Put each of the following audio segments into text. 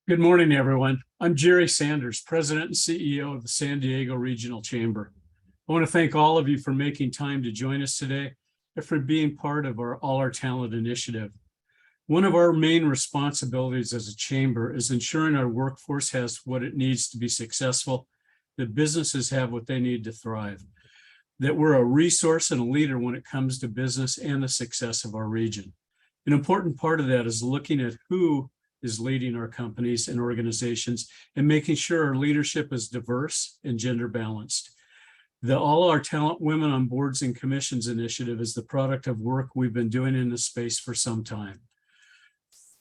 Good morning, everyone. I'm Jerry Sanders, President and CEO of the San Diego Regional Chamber. I want to thank all of you for making time to join us today and for being part of our All Our Talent initiative. One of our main responsibilities as a chamber is ensuring our workforce has what it needs to be successful, that businesses have what they need to thrive, that we're a resource and a leader when it comes to business and the success of our region. An important part of that is looking at who is leading our companies and organizations and making sure our leadership is diverse and gender balanced. The All Our Talent Women on Boards and Commissions initiative is the product of work we've been doing in this space for some time.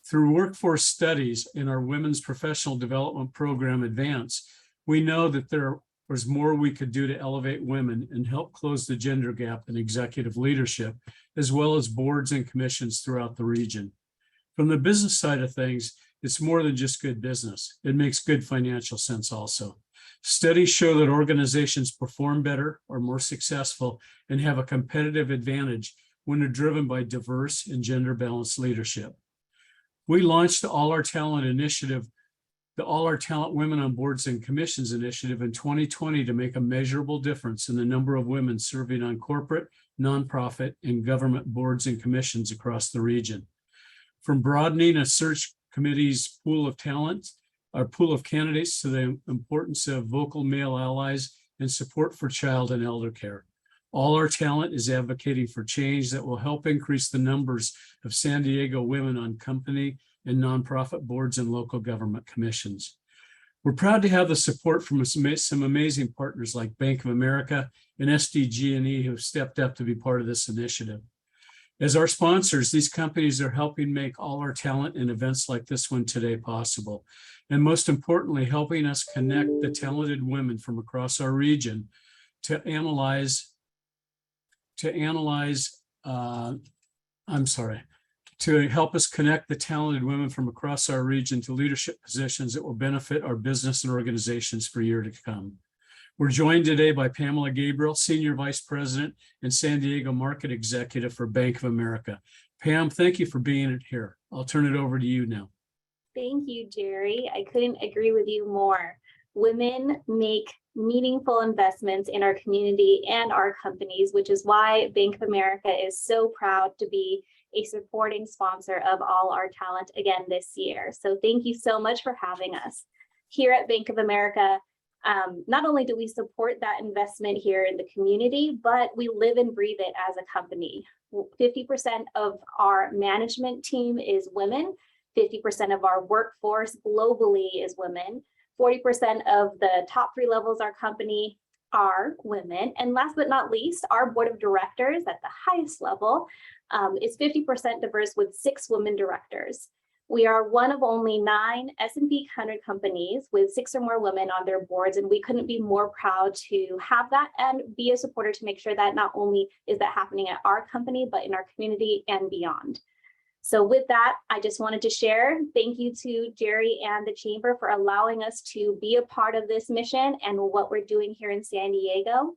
Through workforce studies in our Women's Professional Development Program Advance, we know that there was more we could do to elevate women and help close the gender gap in executive leadership, as well as boards and commissions throughout the region. From the business side of things, it's more than just good business. It makes good financial sense also. Studies show that organizations perform better, are more successful, and have a competitive advantage when they're driven by diverse and gender balanced leadership. We launched the All Our Talent initiative, the All Our Talent Women on Boards and Commissions initiative in 2020 to make a measurable difference in the number of women serving on corporate, nonprofit, and government boards and commissions across the region. From broadening a search committee's pool of talent, our pool of candidates, to the importance of vocal male allies and support for child and elder care. All Our Talent is advocating for change that will help increase the numbers of San Diego women on company and nonprofit boards and local government commissions. We're proud to have the support from some amazing partners like Bank of America and SDG&E who have stepped up to be part of this initiative. As our sponsors, these companies are helping make All Our Talent and events like this one today possible. And most importantly, helping us connect the talented women from across our region to help us connect the talented women from across our region to leadership positions that will benefit our business and organizations for years to come. We're joined today by Pamela Gabriel, Senior Vice President and San Diego Market Executive for Bank of America. Pam, thank you for being here. I'll turn it over to you now. Thank you, Jerry. I couldn't agree with you more. Women make meaningful investments in our community and our companies, which is why Bank of America is so proud to be a supporting sponsor of All Our Talent again this year. So thank you so much for having us. Here at Bank of America, not only do we support that investment here in the community, but we live and breathe it as a company. 50% of our management team is women. 50% of our workforce globally is women. 40% of the top 3 levels of our company are women. And last but not least, our board of directors at the highest level is 50% diverse with 6 women directors. We are one of only 9 S&P 100 companies with 6 or more women on their boards, and we couldn't be more proud to have that and be a supporter to make sure that not only is that happening at our company, but in our community and beyond. So with that, I just wanted to share, thank you to Jerry and the Chamber for allowing us to be a part of this mission and what we're doing here in San Diego.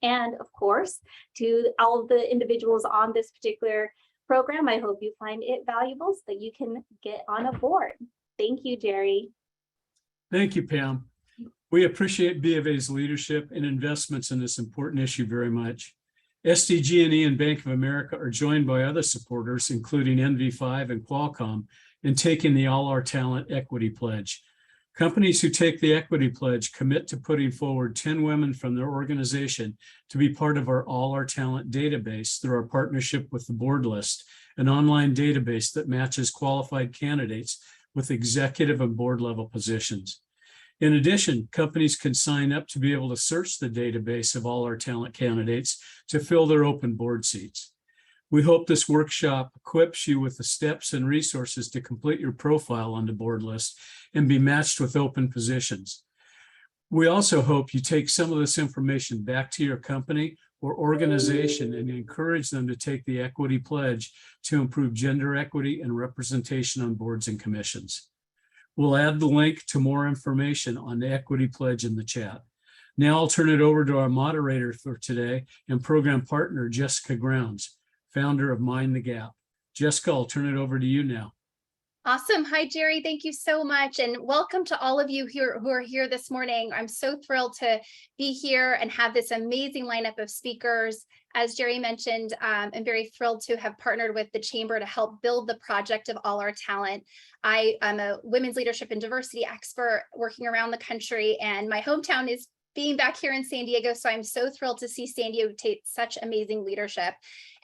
And of course, to all of the individuals on this particular program, I hope you find it valuable so that you can get on a board. Thank you, Jerry. Thank you, Pam. We appreciate B of A's leadership and investments in this important issue very much. SDG&E and Bank of America are joined by other supporters, including NV5 and Qualcomm, in taking the All Our Talent Equity Pledge. Companies who take the Equity Pledge commit to putting forward 10 women from their organization to be part of our All Our Talent database through our partnership with theBoardlist, an online database that matches qualified candidates with executive and board level positions. In addition, companies can sign up to be able to search the database of All Our Talent candidates to fill their open board seats. We hope this workshop equips you with the steps and resources to complete your profile on the board list and be matched with open positions. We also hope you take some of this information back to your company or organization and encourage them to take the Equity Pledge to improve gender equity and representation on boards and commissions. We'll add the link to more information on the Equity Pledge in the chat. Now I'll turn it over to our moderator for today and program partner, Jessica Grounds, founder of Mind the Gap. Jessica, I'll turn it over to you now. Awesome. Hi, Jerry. Thank you so much. And welcome to all of you here who are here this morning. I'm so thrilled to be here and have this amazing lineup of speakers. As Jerry mentioned, I'm very thrilled to have partnered with the Chamber to help build the project of All Our Talent. I am a women's leadership and diversity expert working around the country, and my hometown is being back here in San Diego. So I'm so thrilled to see San Diego take such amazing leadership.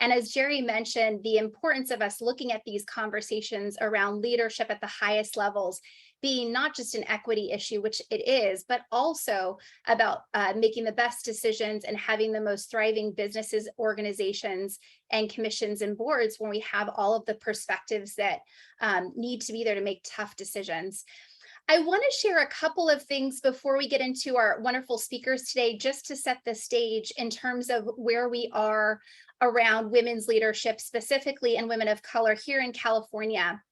And as Jerry mentioned, the importance of us looking at these conversations around leadership at the highest levels being not just an equity issue, which it is, but also about making the best decisions and having the most thriving businesses, organizations, and commissions and boards when we have all of the perspectives that need to be there to make tough decisions. I want to share a couple of things before we get into our wonderful speakers today, just to set the stage in terms of where we are around women's leadership, specifically in women of color here in California.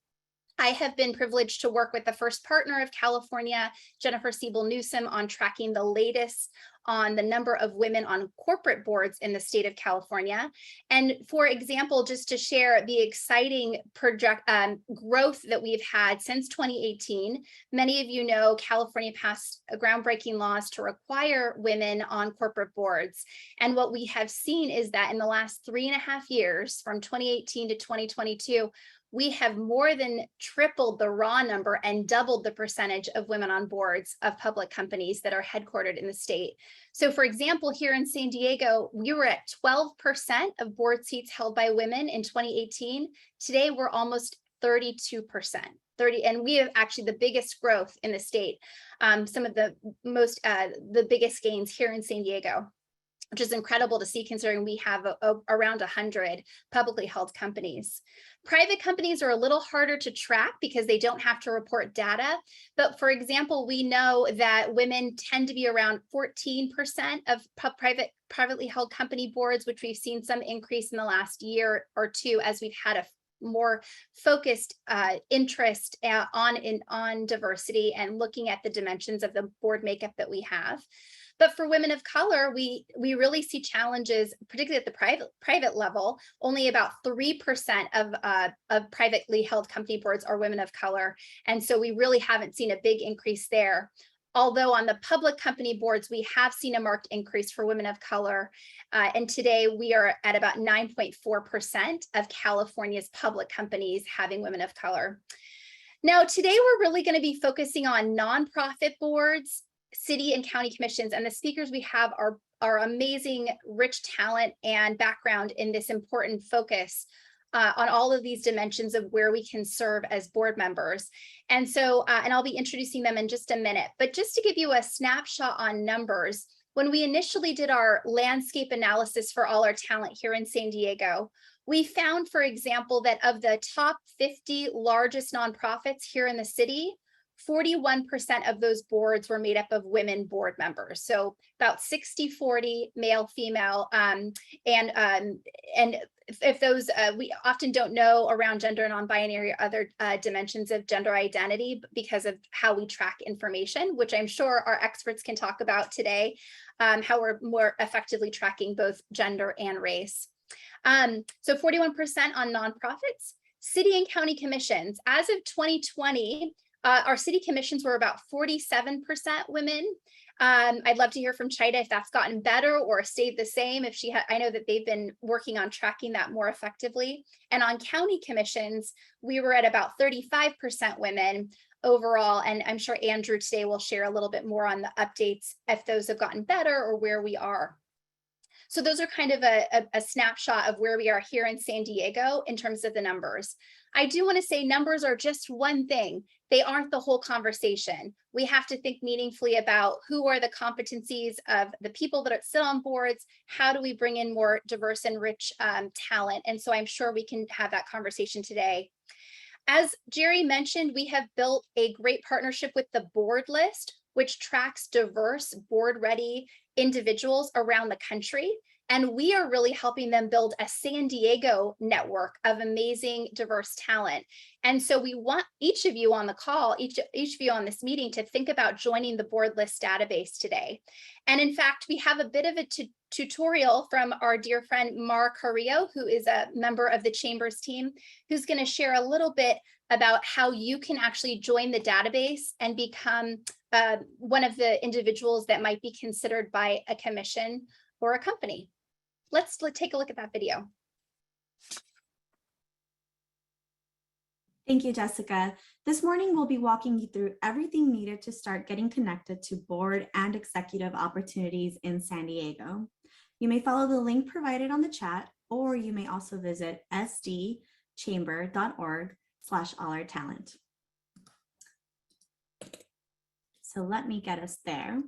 I have been privileged to work with the first partner of California, Jennifer Siebel-Newsom, on tracking the latest on the number of women on corporate boards in the state of California. And for example, just to share the exciting growth that we've had since 2018, many of you know California passed groundbreaking laws to require women on corporate boards. And what we have seen is that in the last 3.5 years, from 2018 to 2022, we have more than tripled the raw number and doubled the percentage of women on boards of public companies that are headquartered in the state. So for example, here in San Diego, we were at 12% of board seats held by women in 2018. Today, we're almost 32%. And we have actually the biggest growth in the state, some of the biggest gains here in San Diego, which is incredible to see considering we have around 100 publicly held companies. Private companies are a little harder to track because they don't have to report data. But for example, we know that women tend to be around 14% of privately held company boards, which we've seen some increase in the last year or two as we've had a more focused interest on diversity and looking at the dimensions of the board makeup that we have. But for women of color, we really see challenges, particularly at the private level. Only about 3% of privately held company boards are women of color. And so we really haven't seen a big increase there. Although on the public company boards, we have seen a marked increase for women of color. And today we are at about 9.4% of California's public companies having women of color. Now, today we're really going to be focusing on nonprofit boards, city and county commissions, and the speakers we have are amazing, rich talent and background in this important focus on all of these dimensions of where we can serve as board members. And so, and I'll be introducing them in just a minute, but just to give you a snapshot on numbers, when we initially did our landscape analysis for All Our Talent here in San Diego, we found, for example, that of the top 50 largest nonprofits here in the city, 41% of those boards were made up of women board members. So about 60-40 male, female, and if those, we often don't know around gender, non-binary, or other dimensions of gender identity because of how we track information, which I'm sure our experts can talk about today, how we're more effectively tracking both gender and race. So 41% on nonprofits. City and county commissions. As of 2020, our city commissions were about 47% women. I'd love to hear from Chida if that's gotten better or stayed the same. If I know that they've been working on tracking that more effectively. And on county commissions, we were at about 35% women overall. And I'm sure Andrew today will share a little bit more on the updates if those have gotten better or where we are. So those are kind of a snapshot of where we are here in San Diego in terms of the numbers. I do want to say numbers are just one thing. They aren't the whole conversation. We have to think meaningfully about who are the competencies of the people that sit on boards. How do we bring in more diverse and rich talent? And so I'm sure we can have that conversation today. As Jerry mentioned, we have built a great partnership with theBoardlist, which tracks diverse board-ready individuals around the country. And we are really helping them build a San Diego network of amazing, diverse talent. And so we want each of you on the call, each of you on this meeting to think about joining the Boardlist database today. And in fact, we have a bit of a tutorial from our dear friend, Mar Carrillo, who is a member of the Chamber's team, who's going to share a little bit about how you can actually join the database and become one of the individuals that might be considered by a commission or a company. Let's take a look at that video. Thank you, Jessica. This morning, we'll be walking you through everything needed to start getting connected to board and executive opportunities in San Diego. You may follow the link provided on the chat, or you may also visit sdchamber.org/allourtalent. So let me get us there.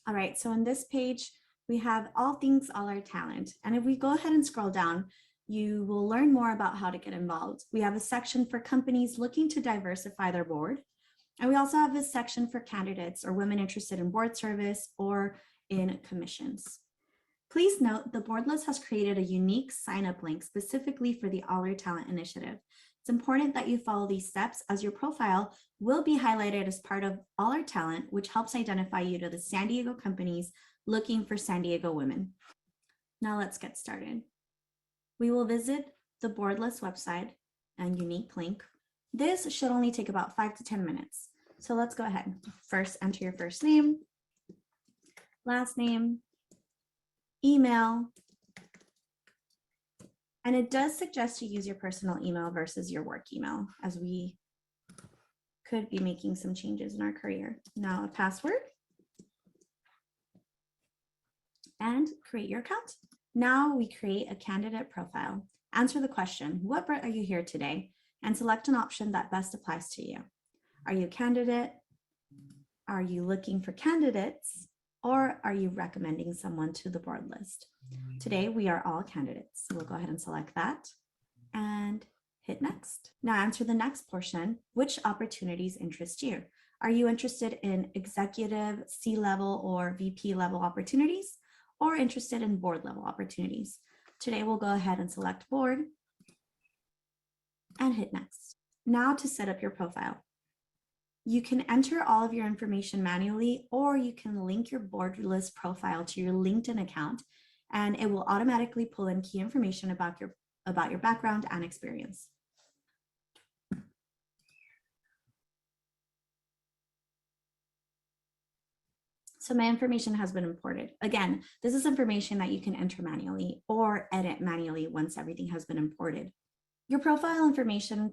All right, so on this page, we have all things All Our Talent. And if we go ahead and scroll down, you will learn more about how to get involved. We have a section for companies looking to diversify their board. And we also have a section for candidates or women interested in board service or in commissions. Please note the board list has created a unique sign-up link specifically for the All Our Talent initiative. It's important that you follow these steps as your profile will be highlighted as part of All Our Talent, which helps identify you to the San Diego companies looking for San Diego women. Now let's get started. We will visit the board list website and unique link. This should only take about 5 to 10 minutes. So let's go ahead. First, enter your first name, last name, email, and it does suggest to use your personal email versus your work email, as we could be making some changes in our career. Now a password. And create your account. Now we create a candidate profile. Answer the question, what brought you here today? And select an option that best applies to you. Are you a candidate? Are you looking for candidates? Or are you recommending someone to the board list? Today we are all candidates. So we'll go ahead and select that and hit next. Now answer the next portion. Which opportunities interest you? Are you interested in executive, C-level, or VP level opportunities? Or interested in board level opportunities? Today, we'll go ahead and select board and hit next. Now to set up your profile. You can enter all of your information manually, or you can link your board list profile to your LinkedIn account, and it will automatically pull in key information about your background and experience. So my information has been imported. Again, this is information that you can enter manually or edit manually once everything has been imported. Your profile information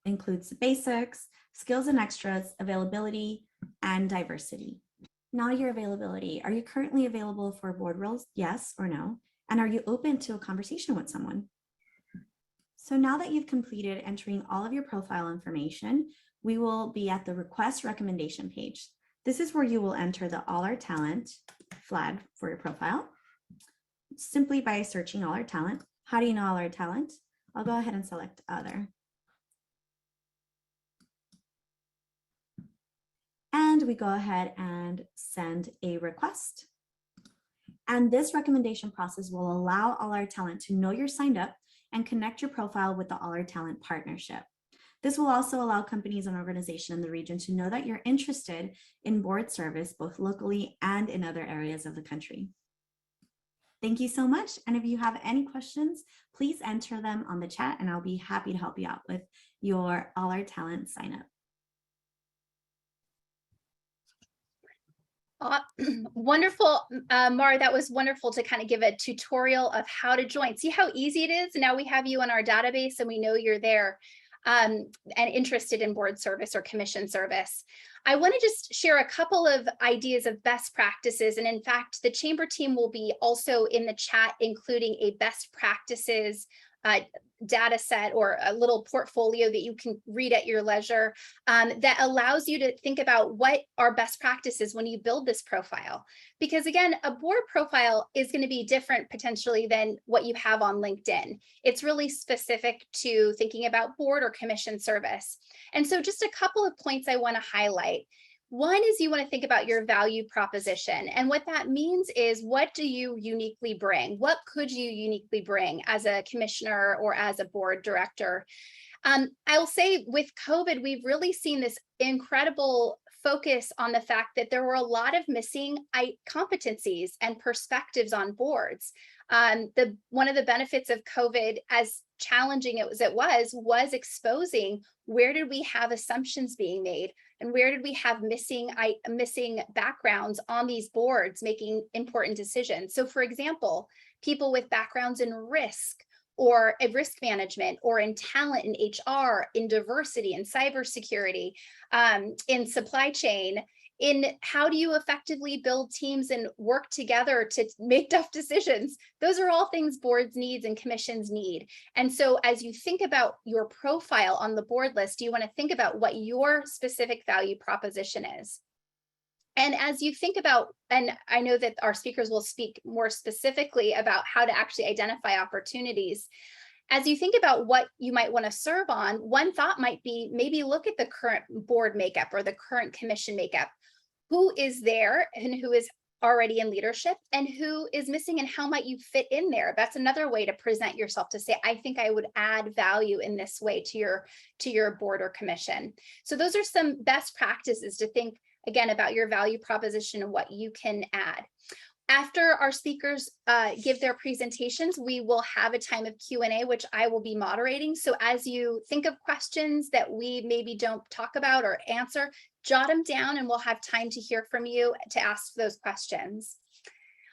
includes the basics, skills and extras, availability, and diversity. Now your availability. Are you currently available for board roles? Yes or no? And are you open to a conversation with someone? So now that you've completed entering all of your profile information, we will be at the request recommendation page. This is where you will enter the All Our Talent flag for your profile simply by searching All Our Talent. How do you know All Our Talent? I'll go ahead and select Other. And we go ahead and send a request. And this recommendation process will allow All Our Talent to know you're signed up and connect your profile with the All Our Talent partnership. This will also allow companies and organizations in the region to know that you're interested in board service, both locally and in other areas of the country. Thank you so much. And if you have any questions, please enter them on the chat and I'll be happy to help you out with your All Our Talent sign up. Wonderful, Mar, that was wonderful to kind of give a tutorial of how to join. See how easy it is? Now we have you in our database and we know you're there. And interested in board service or commission service. I want to just share a couple of ideas of best practices. And in fact, the Chamber team will be also in the chat, including a best practices data set or a little portfolio that you can read at your leisure that allows you to think about what are best practices when you build this profile. Because again, a board profile is going to be different potentially than what you have on LinkedIn. It's really specific to thinking about board or commission service. And so just a couple of points I want to highlight. One is you want to think about your value proposition. And what that means is, what do you uniquely bring? What could you uniquely bring as a commissioner or as a board director? I'll say with COVID, we've really seen this incredible focus on the fact that there were a lot of missing competencies and perspectives on boards. One of the benefits of COVID, as challenging as it was exposing where did we have assumptions being made and where did we have missing backgrounds on these boards making important decisions. So for example, people with backgrounds in risk or risk management or in talent in HR, in diversity, in cybersecurity, in supply chain, in how do you effectively build teams and work together to make tough decisions? Those are all things boards needs and commissions need. And so as you think about your profile on the board list, you want to think about what your specific value proposition is. And as you think about, and I know that our speakers will speak more specifically about how to actually identify opportunities. As you think about what you might want to serve on, one thought might be maybe look at the current board makeup or the current commission makeup. Who is there and who is already in leadership and who is missing and how might you fit in there? That's another way to present yourself, to say, I think I would add value in this way to your board or commission. So those are some best practices to think again about your value proposition and what you can add. After our speakers give their presentations, we will have a time of Q&A, which I will be moderating. So as you think of questions that we maybe don't talk about or answer, jot them down and we'll have time to hear from you to ask those questions.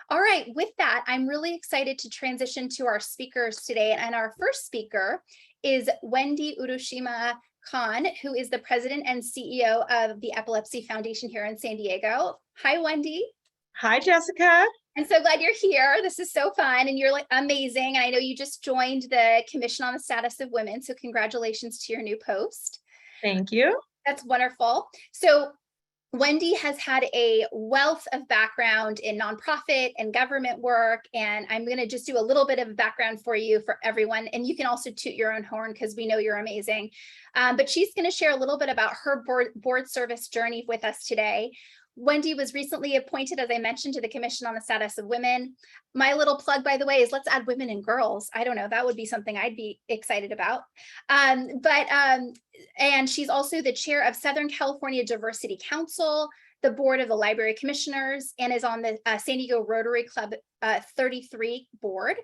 All right, with that, I'm really excited to transition to our speakers today. And our first speaker is Wendy Uroshima, who is the president and CEO of the Epilepsy Foundation here in San Diego. Hi, Wendy. Hi, Jessica. I'm so glad you're here. This is so fun and you're like amazing. And I know you just joined the Commission on the Status of Women. So congratulations to your new post. Thank you. That's wonderful. So Wendy has had a wealth of background in nonprofit and government work, and I'm going to just do a little bit of background for you for everyone, and you can also toot your own horn because we know you're amazing. But she's going to share a little bit about her board service journey with us today. Wendy was recently appointed, as I mentioned, to the Commission on the Status of Women. My little plug, by the way, is let's add women and girls. I don't know, that would be something I'd be excited about. And she's also the chair of Southern California Diversity Council, the board of the Library Commissioners, and is on the San Diego Rotary Club 33 board.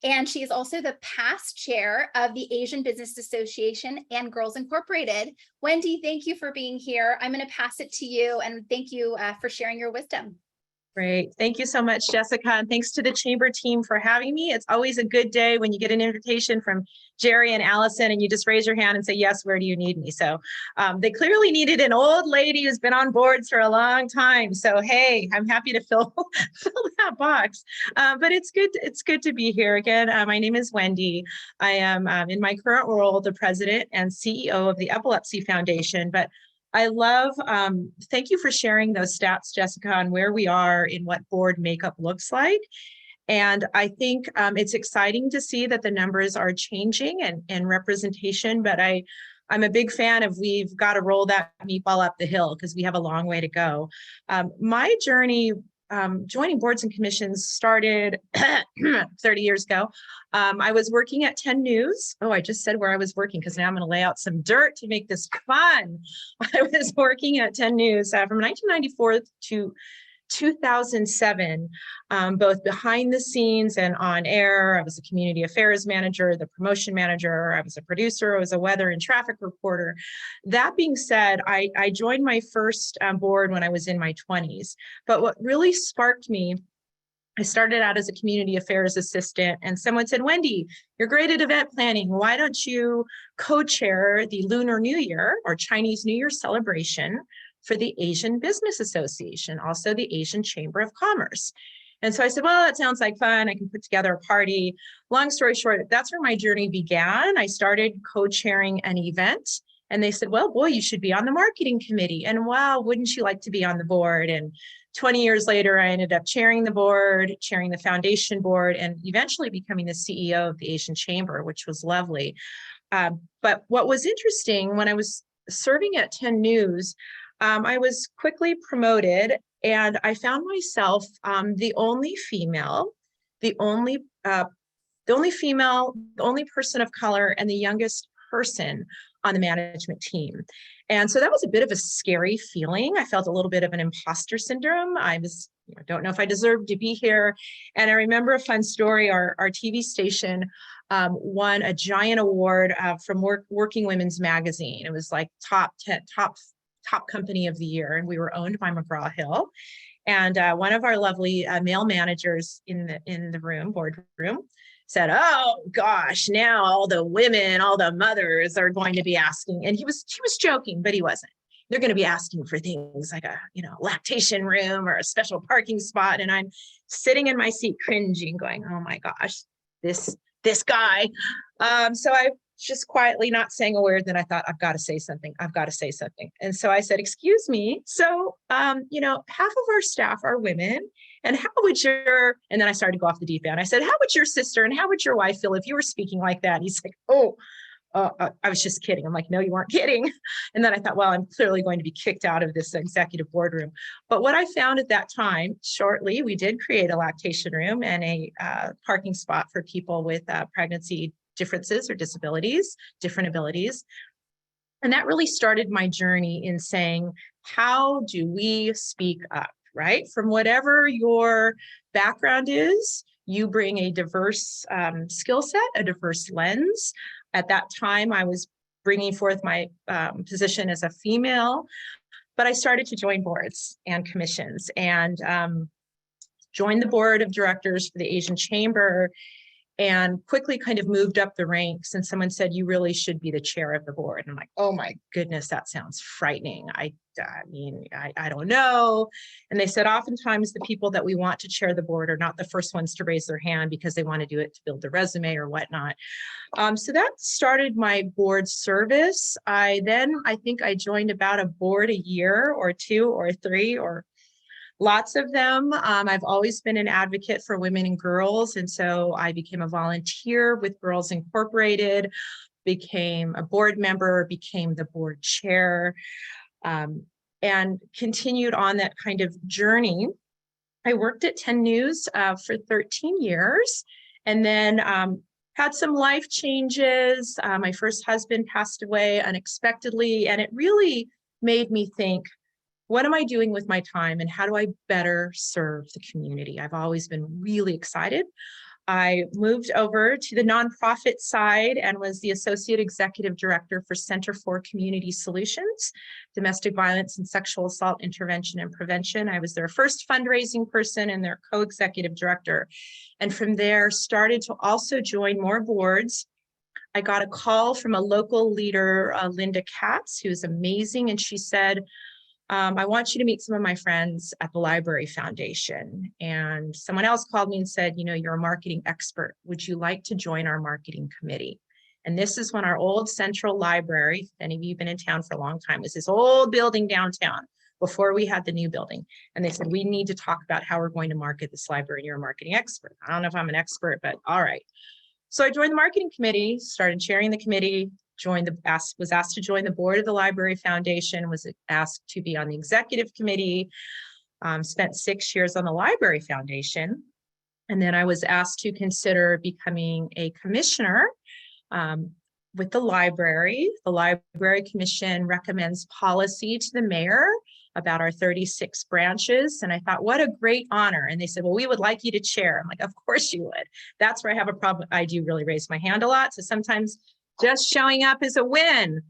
And she is also the past chair of the Asian Business Association and Girls Incorporated. Wendy, thank you for being here. I'm going to pass it to you, and thank you for sharing your wisdom. Great. Thank you so much, Jessica. And thanks to the Chamber team for having me. It's always a good day when you get an invitation from Jerry and Allison and you just raise your hand and say, yes, where do you need me? So they clearly needed an old lady who's been on boards for a long time. So, hey, I'm happy to fill that box. But it's good to be here again. My name is Wendy. I am in my current role, the president and CEO of the Epilepsy Foundation. But I love, thank you for sharing those stats, Jessica, on where we are in what board makeup looks like. And I think it's exciting to see that the numbers are changing and representation, but I'm a big fan of we've got to roll that meatball up the hill because we have a long way to go. My journey joining boards and commissions started 30 years ago. I was working at 10 News. Oh, I just said where I was working because now I'm going to lay out some dirt to make this fun. I was working at 10 News from 1994 to 2007, both behind the scenes and on air. I was a community affairs manager, the promotion manager. I was a producer. I was a weather and traffic reporter. That being said, I joined my first board when I was in my 20s. But what really sparked me, I started out as a community affairs assistant, and someone said, Wendy, you're great at event planning. Why don't you co-chair the Lunar New Year or Chinese New Year celebration for the Asian Business Association, also the Asian Chamber of Commerce? And so I said, well, that sounds like fun. I can put together a party. Long story short, that's where my journey began. I started co-chairing an event, and they said, well, boy, you should be on the marketing committee. And wow, wouldn't you like to be on the board? And 20 years later, I ended up chairing the board, chairing the foundation board, and eventually becoming the CEO of the Asian Chamber, which was lovely. But what was interesting, when I was serving at 10 News, I was quickly promoted, and I found myself the only female, the only person of color, and the youngest person on the management team. And so that was a bit of a scary feeling. I felt a little bit of an imposter syndrome. I was, don't know if I deserved to be here. And I remember a fun story. Our TV station won a giant award from Working Women's Magazine. It was like top company of the year, and we were owned by McGraw-Hill. And one of our lovely male managers in the boardroom, said, "Oh gosh, now all the women, all the mothers are going to be asking." And he was joking, but he wasn't. They're going to be asking for things like a, lactation room or a special parking spot. And I'm sitting in my seat cringing, going, "Oh my gosh, this guy." So I just quietly not saying a word. Then I thought, I've got to say something. And so I said, "Excuse me. So, half of our staff are women. And how would and then I started to go off the deep end. I said, "How would your sister and how would your wife feel if you were speaking like that?" And he's like, "Oh, I was just kidding." I'm like, "No, you weren't kidding." And then I thought, well, I'm clearly going to be kicked out of this executive boardroom. But what I found at that time, shortly, we did create a lactation room and a parking spot for people with pregnancy differences or disabilities, different abilities. And that really started my journey in saying, how do we speak up, right? From whatever your background is, you bring a diverse skill set, a diverse lens. At that time, I was bringing forth my position as a female, but I started to join boards and commissions and joined the board of directors for the Asian Chamber, and quickly kind of moved up the ranks. And someone said, "You really should be the chair of the board." And I'm like, "Oh my goodness, that sounds frightening. I don't know." And they said, "Oftentimes the people that we want to chair the board are not the first ones to raise their hand because they want to do it to build the resume or whatnot." So that started my board service. I think I joined about a board a year or two or three or lots of them. I've always been an advocate for women and girls. And so I became a volunteer with Girls Incorporated, became a board member, became the board chair, and continued on that kind of journey. I worked at 10 News for 13 years and then had some life changes. My first husband passed away unexpectedly, and it really made me think, what am I doing with my time and how do I better serve the community? I've always been really excited. I moved over to the nonprofit side and was the Associate Executive Director for Center for Community Solutions, Domestic Violence and Sexual Assault Intervention and Prevention. I was their first fundraising person and their co-executive director. And from there, started to also join more boards. I got a call from a local leader, Linda Katz, who's amazing. And she said, "I want you to meet some of my friends at the Library Foundation." And someone else called me and said, "You're a marketing expert. Would you like to join our marketing committee?" And this is when our old central library, if any of you have been in town for a long time, was this old building downtown before we had the new building. And they said, "We need to talk about how we're going to market this library. And you're a marketing expert." I don't know if I'm an expert, but all right. So I joined the marketing committee, started chairing the committee, was asked to join the board of the Library Foundation, was asked to be on the executive committee, spent 6 years on the Library Foundation. And then I was asked to consider becoming a commissioner with the library. The Library Commission recommends policy to the mayor about our 36 branches. And I thought, what a great honor. And they said, "Well, we would like you to chair." I'm like, "Of course you would." That's where I have a problem. I do really raise my hand a lot. So sometimes just showing up is a win.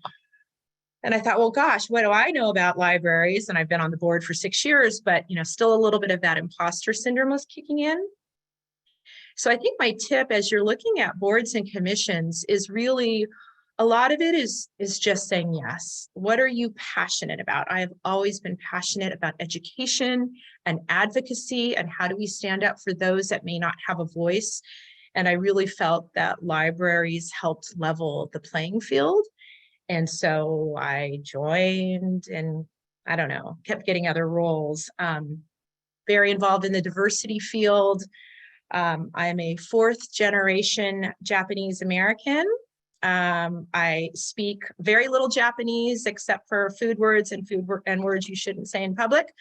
And I thought, well, gosh, what do I know about libraries? And I've been on the board for 6 years, but still a little bit of that imposter syndrome was kicking in. So I think my tip as you're looking at boards and commissions is really, a lot of it is just saying yes. What are you passionate about? I have always been passionate about education and advocacy and how do we stand up for those that may not have a voice. And I really felt that libraries helped level the playing field. And so I joined and kept getting other roles. Very involved in the diversity field. I'm a 4th generation Japanese American. I speak very little Japanese except for food words and words you shouldn't say in public.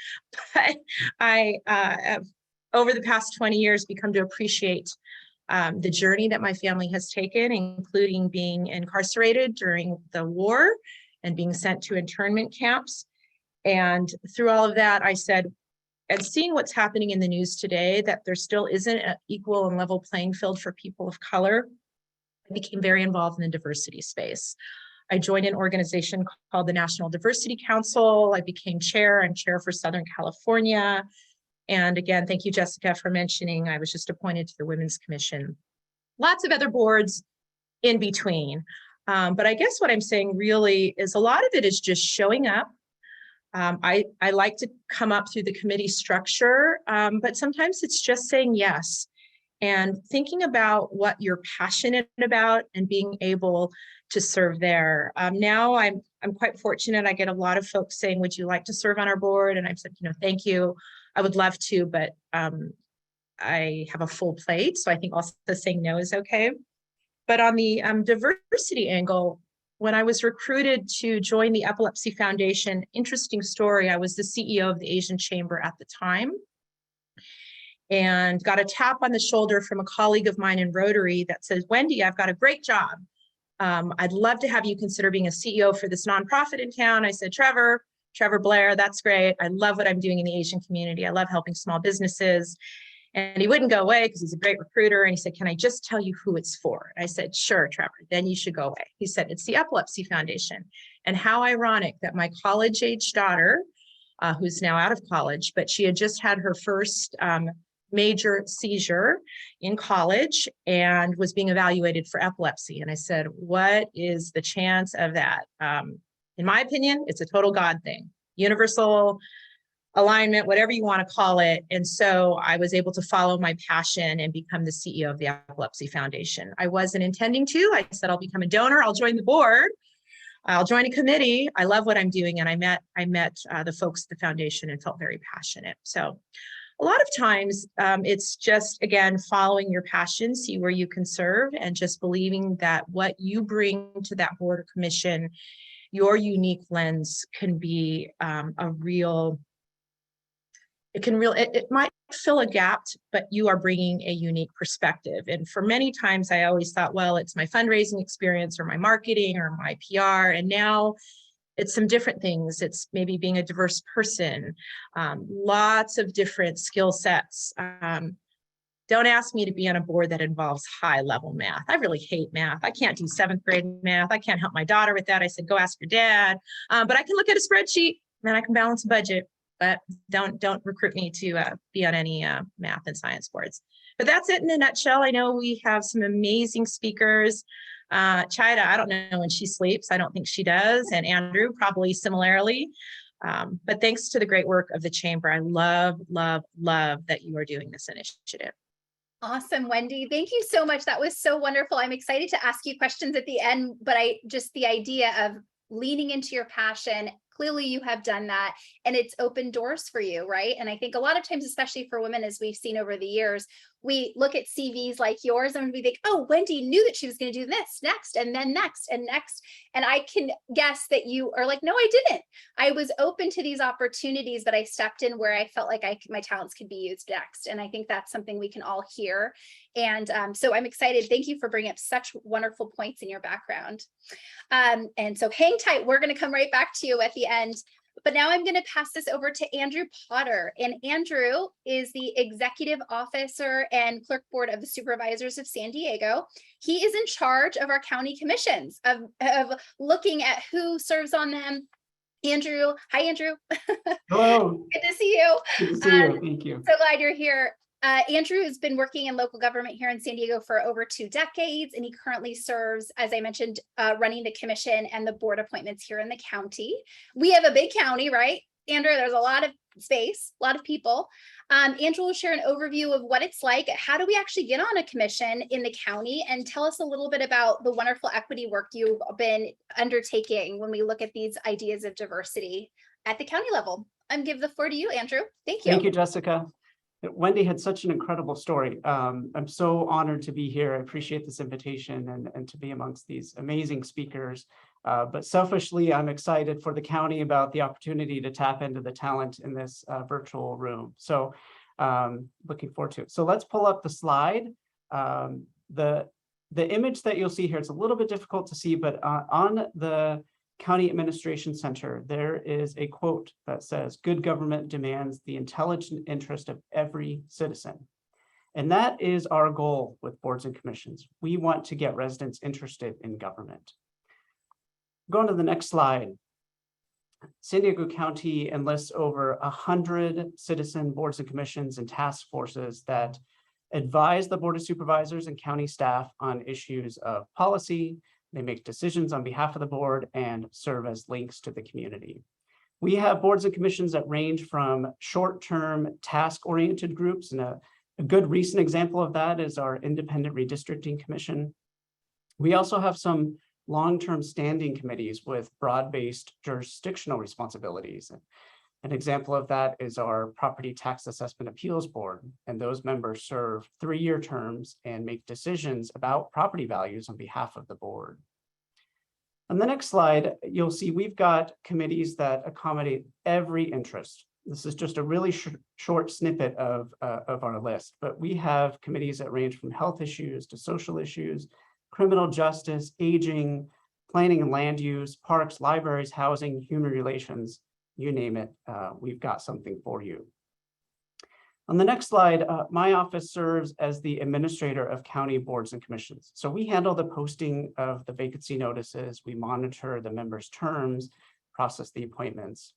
But I have, over the past 20 years, become to appreciate the journey that my family has taken, including being incarcerated during the war and being sent to internment camps. And through all of that, I said, and seeing what's happening in the news today, that there still isn't an equal and level playing field for people of color, I became very involved in the diversity space. I joined an organization called the National Diversity Council. I became chair. I'm chair for Southern California. And again, thank you, Jessica, for mentioning I was just appointed to the Women's Commission. Lots of other boards in between. But I guess what I'm saying really is a lot of it is just showing up. I like to come up through the committee structure, but sometimes it's just saying yes and thinking about what you're passionate about and being able to serve there. Now I'm quite fortunate. I get a lot of folks saying, would you like to serve on our board? And I've said, thank you. I would love to, but I have a full plate. So I think also saying no is okay. But on the diversity angle, when I was recruited to join the Epilepsy Foundation, interesting story, I was the CEO of the Asian Chamber at the time and got a tap on the shoulder from a colleague of mine in Rotary that says, Wendy, I've got a great job. I'd love to have you consider being a CEO for this nonprofit in town. I said, Trevor Blair, that's great. I love what I'm doing in the Asian community. I love helping small businesses. And he wouldn't go away because he's a great recruiter. And he said, can I just tell you who it's for? And I said, sure, Trevor, then you should go away. He said, it's the Epilepsy Foundation. And how ironic that my college-age daughter, who's now out of college, but she had just had her first major seizure in college and was being evaluated for epilepsy. And I said, what is the chance of that? In my opinion, it's a total God thing, universal alignment, whatever you want to call it. And so I was able to follow my passion and become the CEO of the Epilepsy Foundation. I wasn't intending to. I said, I'll become a donor. I'll join the board. I'll join a committee. I love what I'm doing. And I met the folks at the foundation and felt very passionate. So a lot of times it's just, again, following your passion, see where you can serve, and just believing that what you bring to that board or commission, your unique lens can be it might fill a gap, but you are bringing a unique perspective. And for many times, I always thought, well, it's my fundraising experience or my marketing or my PR. And now it's some different things. It's maybe being a diverse person, lots of different skill sets. Don't ask me to be on a board that involves high level math. I really hate math. I can't do 7th grade math. I can't help my daughter with that. I said, go ask your dad. But I can look at a spreadsheet and I can balance a budget. But don't recruit me to be on any math and science boards. But that's it in a nutshell. I know we have some amazing speakers. Chida, I don't know when she sleeps. I don't think she does. And Andrew, probably similarly. But thanks to the great work of the Chamber, I love that you are doing this initiative. Awesome, Wendy. Thank you so much. That was so wonderful. I'm excited to ask you questions at the end, but the idea of leaning into your passion, clearly you have done that, and it's opened doors for you, right? And I think a lot of times, especially for women, as we've seen over the years, we look at CVs like yours and we think, oh, Wendy knew that she was going to do this next, and then next and next. And I can guess that you are like, no, I didn't. I was open to these opportunities, but I stepped in where I felt like my talents could be used next. And I think that's something we can all hear. And so I'm excited. Thank you for bringing up such wonderful points in your background. And so hang tight. We're going to come right back to you at the end. But now I'm going to pass this over to Andrew Potter. And Andrew is the Executive Officer and Clerk Board of the Supervisors of San Diego. He is in charge of our county commissions, of looking at who serves on them. Andrew, hi, Andrew. Hello. Good to see you. Good to see you. Thank you. So glad you're here. Andrew has been working in local government here in San Diego for over 2 decades, and he currently serves, as I mentioned, running the commission and the board appointments here in the county. We have a big county, right, Andrew? There's a lot of space, a lot of people. Andrew will share an overview of what it's like. How do we actually get on a commission in the county? And tell us a little bit about the wonderful equity work you've been undertaking when we look at these ideas of diversity at the county level. I'm give the floor to you, Andrew. Thank you. Thank you, Jessica. Wendy had such an incredible story. I'm so honored to be here. I appreciate this invitation and to be amongst these amazing speakers. But selfishly, I'm excited for the county about the opportunity to tap into the talent in this virtual room. So looking forward to it. So let's pull up the slide. The image that you'll see here, it's a little bit difficult to see, but on the County Administration Center, there is a quote that says, "Good government demands the intelligent interest of every citizen." And that is our goal with boards and commissions. We want to get residents interested in government. Going to the next slide. San Diego County enlists over 100 citizen boards and commissions and task forces that advise the Board of Supervisors and county staff on issues of policy. They make decisions on behalf of the board and serve as links to the community. We have boards and commissions that range from short-term task-oriented groups, and a good recent example of that is our Independent Redistricting Commission. We also have some long-term standing committees with broad-based jurisdictional responsibilities. An example of that is our Property Tax Assessment Appeals Board, and those members serve 3-year terms and make decisions about property values on behalf of the board. On the next slide, you'll see we've got committees that accommodate every interest. This is just a really short snippet of our list, but we have committees that range from health issues to social issues, criminal justice, aging, planning and land use, parks, libraries, housing, human relations, you name it, we've got something for you. On the next slide, my office serves as the administrator of county boards and commissions. So we handle the posting of the vacancy notices, we monitor the members' terms, process the appointments.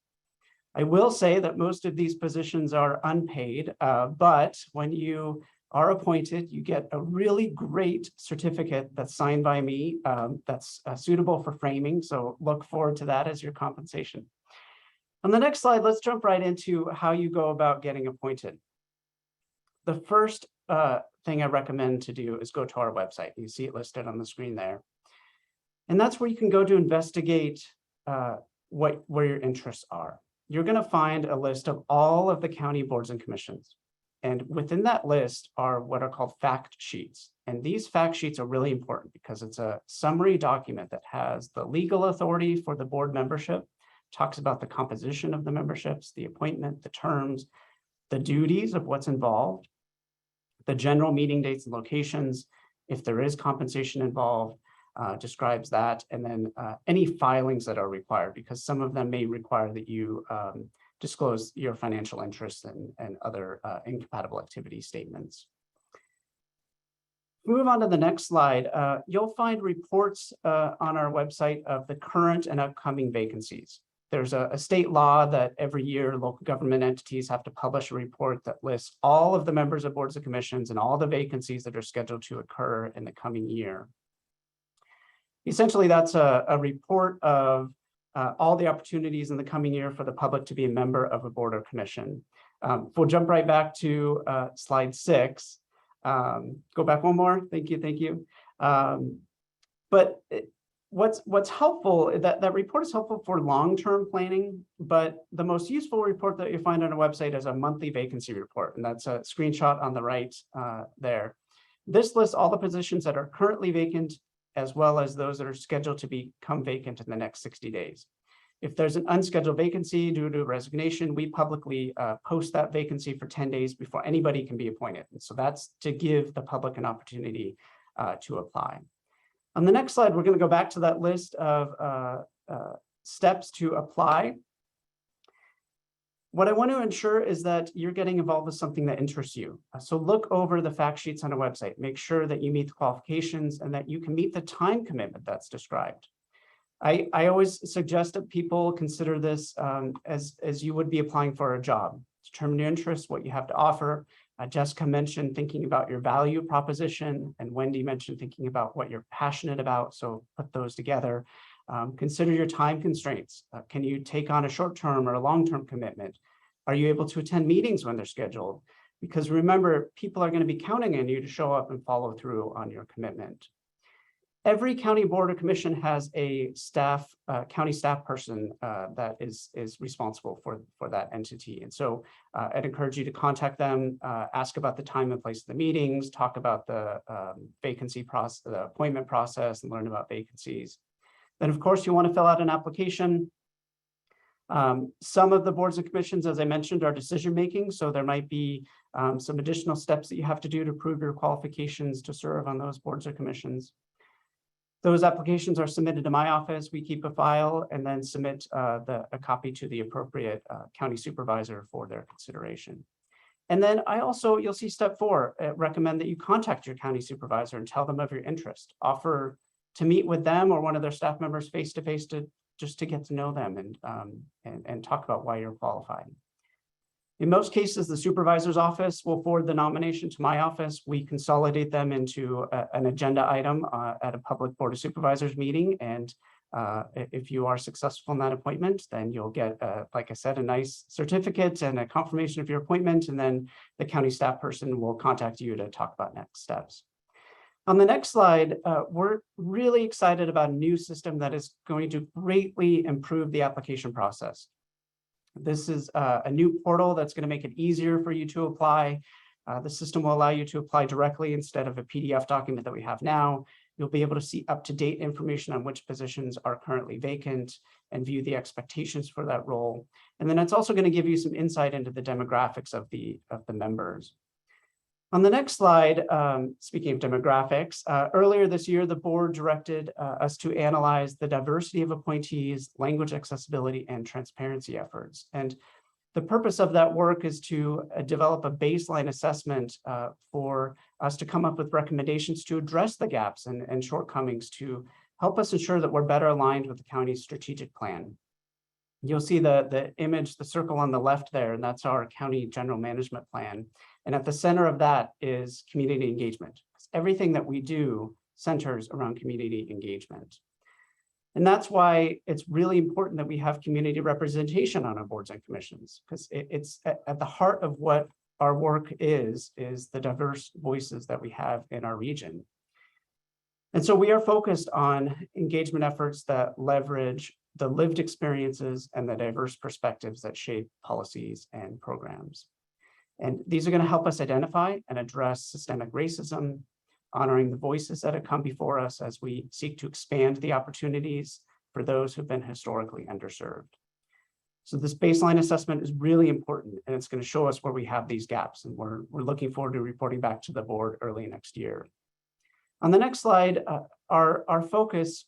I will say that most of these positions are unpaid, but when you are appointed, you get a really great certificate that's signed by me that's suitable for framing. So look forward to that as your compensation. On the next slide, let's jump right into how you go about getting appointed. The first thing I recommend to do is go to our website. You see it listed on the screen there. And that's where you can go to investigate where your interests are. You're going to find a list of all of the county boards and commissions. And within that list are what are called fact sheets. And these fact sheets are really important because it's a summary document that has the legal authority for the board membership, talks about the composition of the memberships, the appointment, the terms, the duties of what's involved, the general meeting dates and locations, if there is compensation involved, describes that, and then any filings that are required, because some of them may require that you disclose your financial interests and other incompatible activity statements. Move on to the next slide. You'll find reports on our website of the current and upcoming vacancies. There's a state law that every year local government entities have to publish a report that lists all of the members of boards and commissions and all the vacancies that are scheduled to occur in the coming year. Essentially, that's a report of all the opportunities in the coming year for the public to be a member of a board or commission. We'll jump right back to slide 6. Go back one more. Thank you. But what's helpful, that report is helpful for long-term planning, but the most useful report that you find on our website is a monthly vacancy report, and that's a screenshot on the right there. This lists all the positions that are currently vacant, as well as those that are scheduled to become vacant in the next 60 days. If there's an unscheduled vacancy due to resignation, we publicly post that vacancy for 10 days before anybody can be appointed. And so that's to give the public an opportunity to apply. On the next slide, we're going to go back to that list of steps to apply. What I want to ensure is that you're getting involved with something that interests you. So look over the fact sheets on our website, make sure that you meet the qualifications and that you can meet the time commitment that's described. I always suggest that people consider this as you would be applying for a job. Determine your interests, what you have to offer. Jessica mentioned thinking about your value proposition, and Wendy mentioned thinking about what you're passionate about. So put those together. Consider your time constraints. Can you take on a short-term or a long-term commitment? Are you able to attend meetings when they're scheduled? Because remember, people are going to be counting on you to show up and follow through on your commitment. Every county board or commission has a county staff person that is responsible for that entity. And so I'd encourage you to contact them, ask about the time and place of the meetings, talk about the vacancy process, the appointment process, and learn about vacancies. Then, of course, you want to fill out an application. Some of the boards and commissions, as I mentioned, are decision-making, so there might be some additional steps that you have to do to prove your qualifications to serve on those boards or commissions. Those applications are submitted to my office. We keep a file and then submit a copy to the appropriate county supervisor for their consideration. And then you'll see step 4, recommend that you contact your county supervisor and tell them of your interest. Offer to meet with them or one of their staff members face-to-face just to get to know them and talk about why you're qualified. In most cases, the supervisor's office will forward the nomination to my office. We consolidate them into an agenda item at a public board of supervisors meeting. And if you are successful in that appointment, then you'll get, like I said, a nice certificate and a confirmation of your appointment. And then the county staff person will contact you to talk about next steps. On the next slide, we're really excited about a new system that is going to greatly improve the application process. This is a new portal that's going to make it easier for you to apply. The system will allow you to apply directly instead of a PDF document that we have now. You'll be able to see up-to-date information on which positions are currently vacant and view the expectations for that role. And then it's also going to give you some insight into the demographics of the members. On the next slide, speaking of demographics, earlier this year, the board directed us to analyze the diversity of appointees, language accessibility, and transparency efforts. And the purpose of that work is to develop a baseline assessment for us to come up with recommendations to address the gaps and shortcomings to help us ensure that we're better aligned with the county's strategic plan. You'll see the image, the circle on the left there, and that's our county general management plan. And at the center of that is community engagement. Everything that we do centers around community engagement. And that's why it's really important that we have community representation on our boards and commissions, because it's at the heart of what our work is the diverse voices that we have in our region. And so we are focused on engagement efforts that leverage the lived experiences and the diverse perspectives that shape policies and programs. And these are going to help us identify and address systemic racism, honoring the voices that have come before us as we seek to expand the opportunities for those who've been historically underserved. So this baseline assessment is really important, and it's going to show us where we have these gaps, and we're looking forward to reporting back to the board early next year. On the next slide, our focus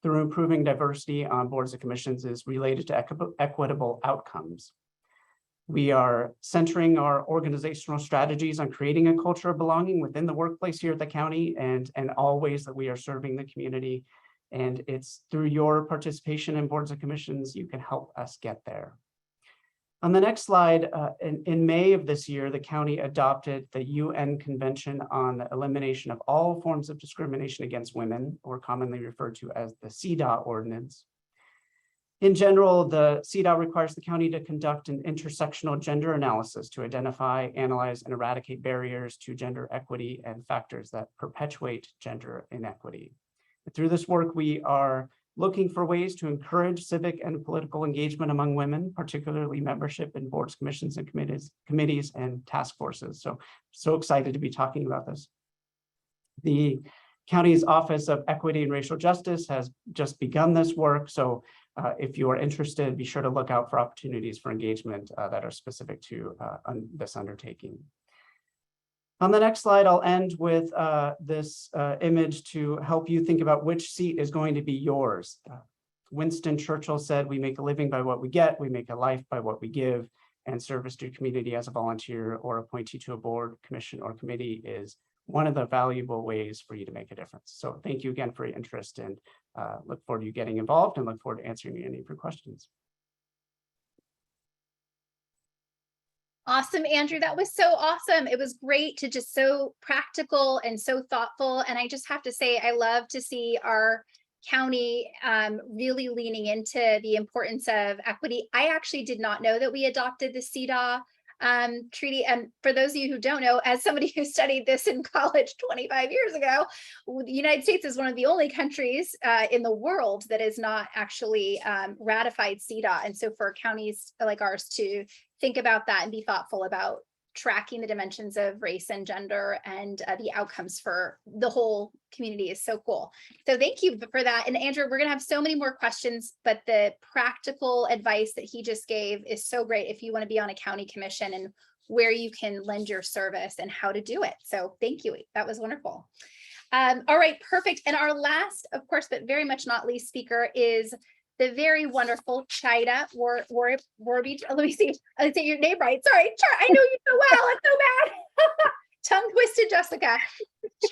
through improving diversity on boards and commissions is related to equitable outcomes. We are centering our organizational strategies on creating a culture of belonging within the workplace here at the county and all ways that we are serving the community. And it's through your participation in boards and commissions, you can help us get there. On the next slide, in May of this year, the county adopted the UN Convention on the Elimination of All Forms of Discrimination Against Women, or commonly referred to as the CEDAW ordinance. In general, the CEDAW requires the county to conduct an intersectional gender analysis to identify, analyze, and eradicate barriers to gender equity and factors that perpetuate gender inequity. And through this work, we are looking for ways to encourage civic and political engagement among women, particularly membership in boards, commissions, and committees and task forces. So excited to be talking about this. The county's Office of Equity and Racial Justice has just begun this work. So if you are interested, be sure to look out for opportunities for engagement that are specific to this undertaking. On the next slide, I'll end with this image to help you think about which seat is going to be yours. Winston Churchill said, "We make a living by what we get, we make a life by what we give," and service to community as a volunteer or appointee to a board, commission, or committee is one of the valuable ways for you to make a difference. So thank you again for your interest, and look forward to you getting involved and look forward to answering any of your questions. Awesome, Andrew. That was so awesome. It was great to just so practical and so thoughtful. And I just have to say, I love to see our county really leaning into the importance of equity. I actually did not know that we adopted the CEDAW treaty. And for those of you who don't know, as somebody who studied this in college 25 years ago, the United States is one of the only countries in the world that has not actually ratified CEDAW. And so for counties like ours to think about that and be thoughtful about tracking the dimensions of race and gender and the outcomes for the whole community is so cool. So thank you for that. And Andrew, we're going to have so many more questions, but the practical advice that he just gave is so great if you want to be on a county commission and where you can lend your service and how to do it. So thank you. That was wonderful. All right, perfect. And our last, of course, but very much not least speaker is the very wonderful Chida Warby. Let me see. I say your name right. Sorry, I know you so well. It's so bad. Tongue twisted, Jessica.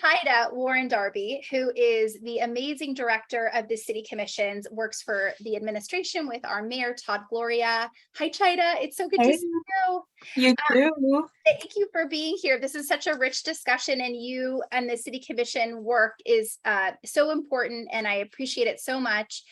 Chida Warren Darby, who is the amazing director of the city commissions, works for the administration with our mayor, Todd Gloria. Hi, Chida. It's so good to see you. You too. Thank you for being here. This is such a rich discussion, and you and the city commission work is so important, and I appreciate it so much.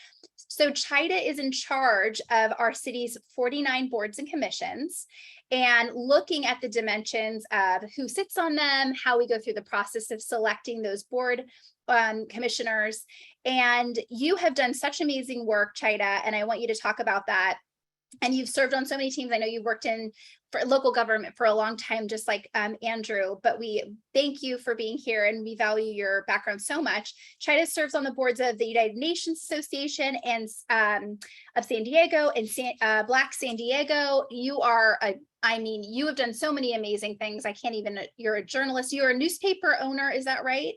So Chida is in charge of our city's 49 boards and commissions, and looking at the dimensions of who sits on them, how we go through the process of selecting those board commissioners. And you have done such amazing work, Chida, and I want you to talk about that. And you've served on so many teams. I know you've worked in for local government for a long time, just like Andrew, but we thank you for being here and we value your background so much. Chida serves on the boards of the United Nations Association and of San Diego and Black San Diego. You are you have done so many amazing things. I can't even, you're a journalist, you're a newspaper owner, is that right?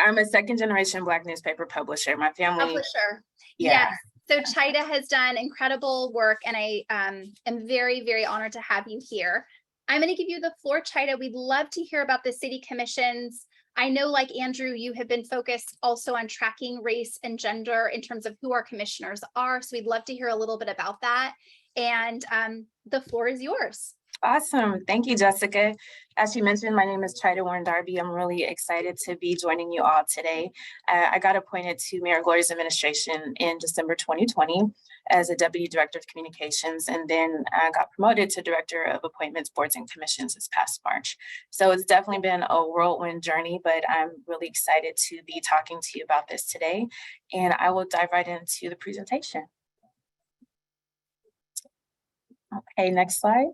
I'm a second generation Black newspaper publisher. My family. Publisher. Yeah. Yes. So Chida has done incredible work, and I am very, very honored to have you here. I'm going to give you the floor, Chida. We'd love to hear about the city commissions. I know, like Andrew, you have been focused also on tracking race and gender in terms of who our commissioners are. So we'd love to hear a little bit about that. And the floor is yours. Awesome. Thank you, Jessica. As you mentioned, my name is Chida Warren Darby. I'm really excited to be joining you all today. I got appointed to Mayor Gloria's administration in December 2020 as a Deputy Director of Communications, and then I got promoted to Director of Appointments, Boards, and Commissions this past March. So it's definitely been a whirlwind journey, but I'm really excited to be talking to you about this today. And I will dive right into the presentation. Okay, next slide.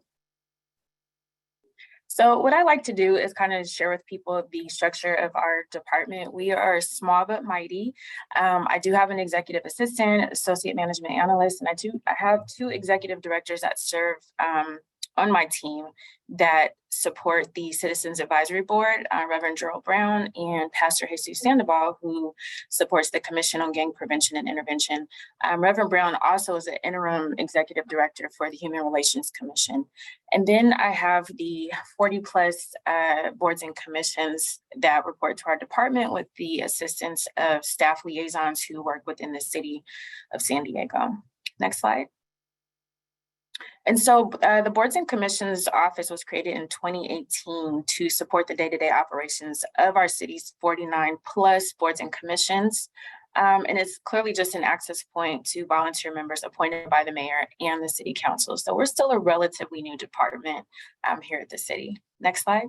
So what I like to do is kind of share with people the structure of our department. We are small but mighty. I do have an executive assistant, associate management analyst, and I have two executive directors that serve on my team that support the Citizens Advisory Board, Reverend Gerald Brown and Pastor Jesus Sandoval, who supports the Commission on Gang Prevention and Intervention. Reverend Brown also is an interim executive director for the Human Relations Commission. And then I have the 40 plus boards and commissions that report to our department with the assistance of staff liaisons who work within the city of San Diego. Next slide. And so the Boards and Commissions Office was created in 2018 to support the day-to-day operations of our city's 49 plus boards and commissions. And it's clearly just an access point to volunteer members appointed by the mayor and the city council. So we're still a relatively new department here at the city. Next slide.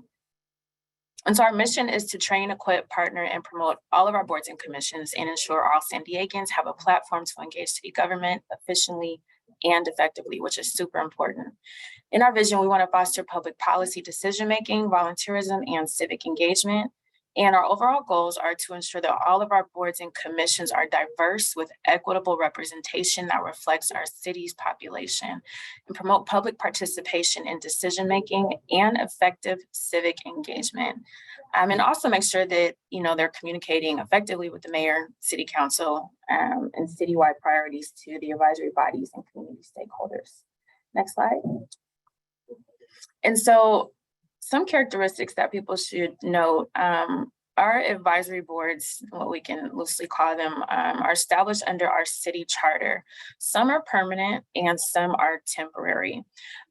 And so our mission is to train, equip, partner, and promote all of our boards and commissions and ensure all San Diegans have a platform to engage city government efficiently and effectively, which is super important. In our vision, we want to foster public policy decision-making, volunteerism, and civic engagement. And our overall goals are to ensure that all of our boards and commissions are diverse with equitable representation that reflects our city's population and promote public participation in decision-making and effective civic engagement. And also make sure that, they're communicating effectively with the mayor, city council, and citywide priorities to the advisory bodies and community stakeholders. Next slide. And so some characteristics that people should note, our advisory boards, what we can loosely call them, are established under our city charter. Some are permanent and some are temporary.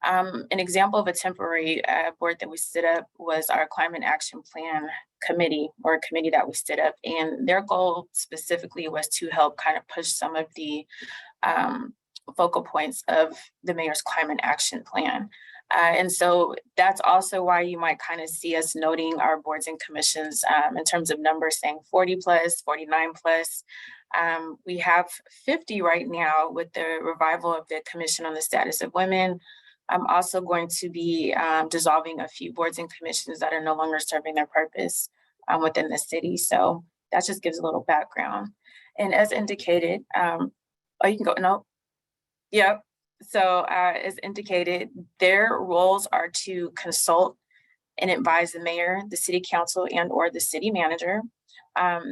An example of a temporary board that we stood up was our Climate Action Plan committee, or a committee that we stood up. And their goal specifically was to help kind of push some of the focal points of the mayor's climate action plan. And so that's also why you might kind of see us noting our boards and commissions in terms of numbers, saying 40 plus, 49 plus. We have 50 right now with the revival of the Commission on the Status of Women, I'm also going to be dissolving a few boards and commissions that are no longer serving their purpose within the city. So that just gives a little background. And as indicated, oh, you can go, no. Yep. So as indicated, their roles are to consult and advise the mayor, the city council, and or the city manager.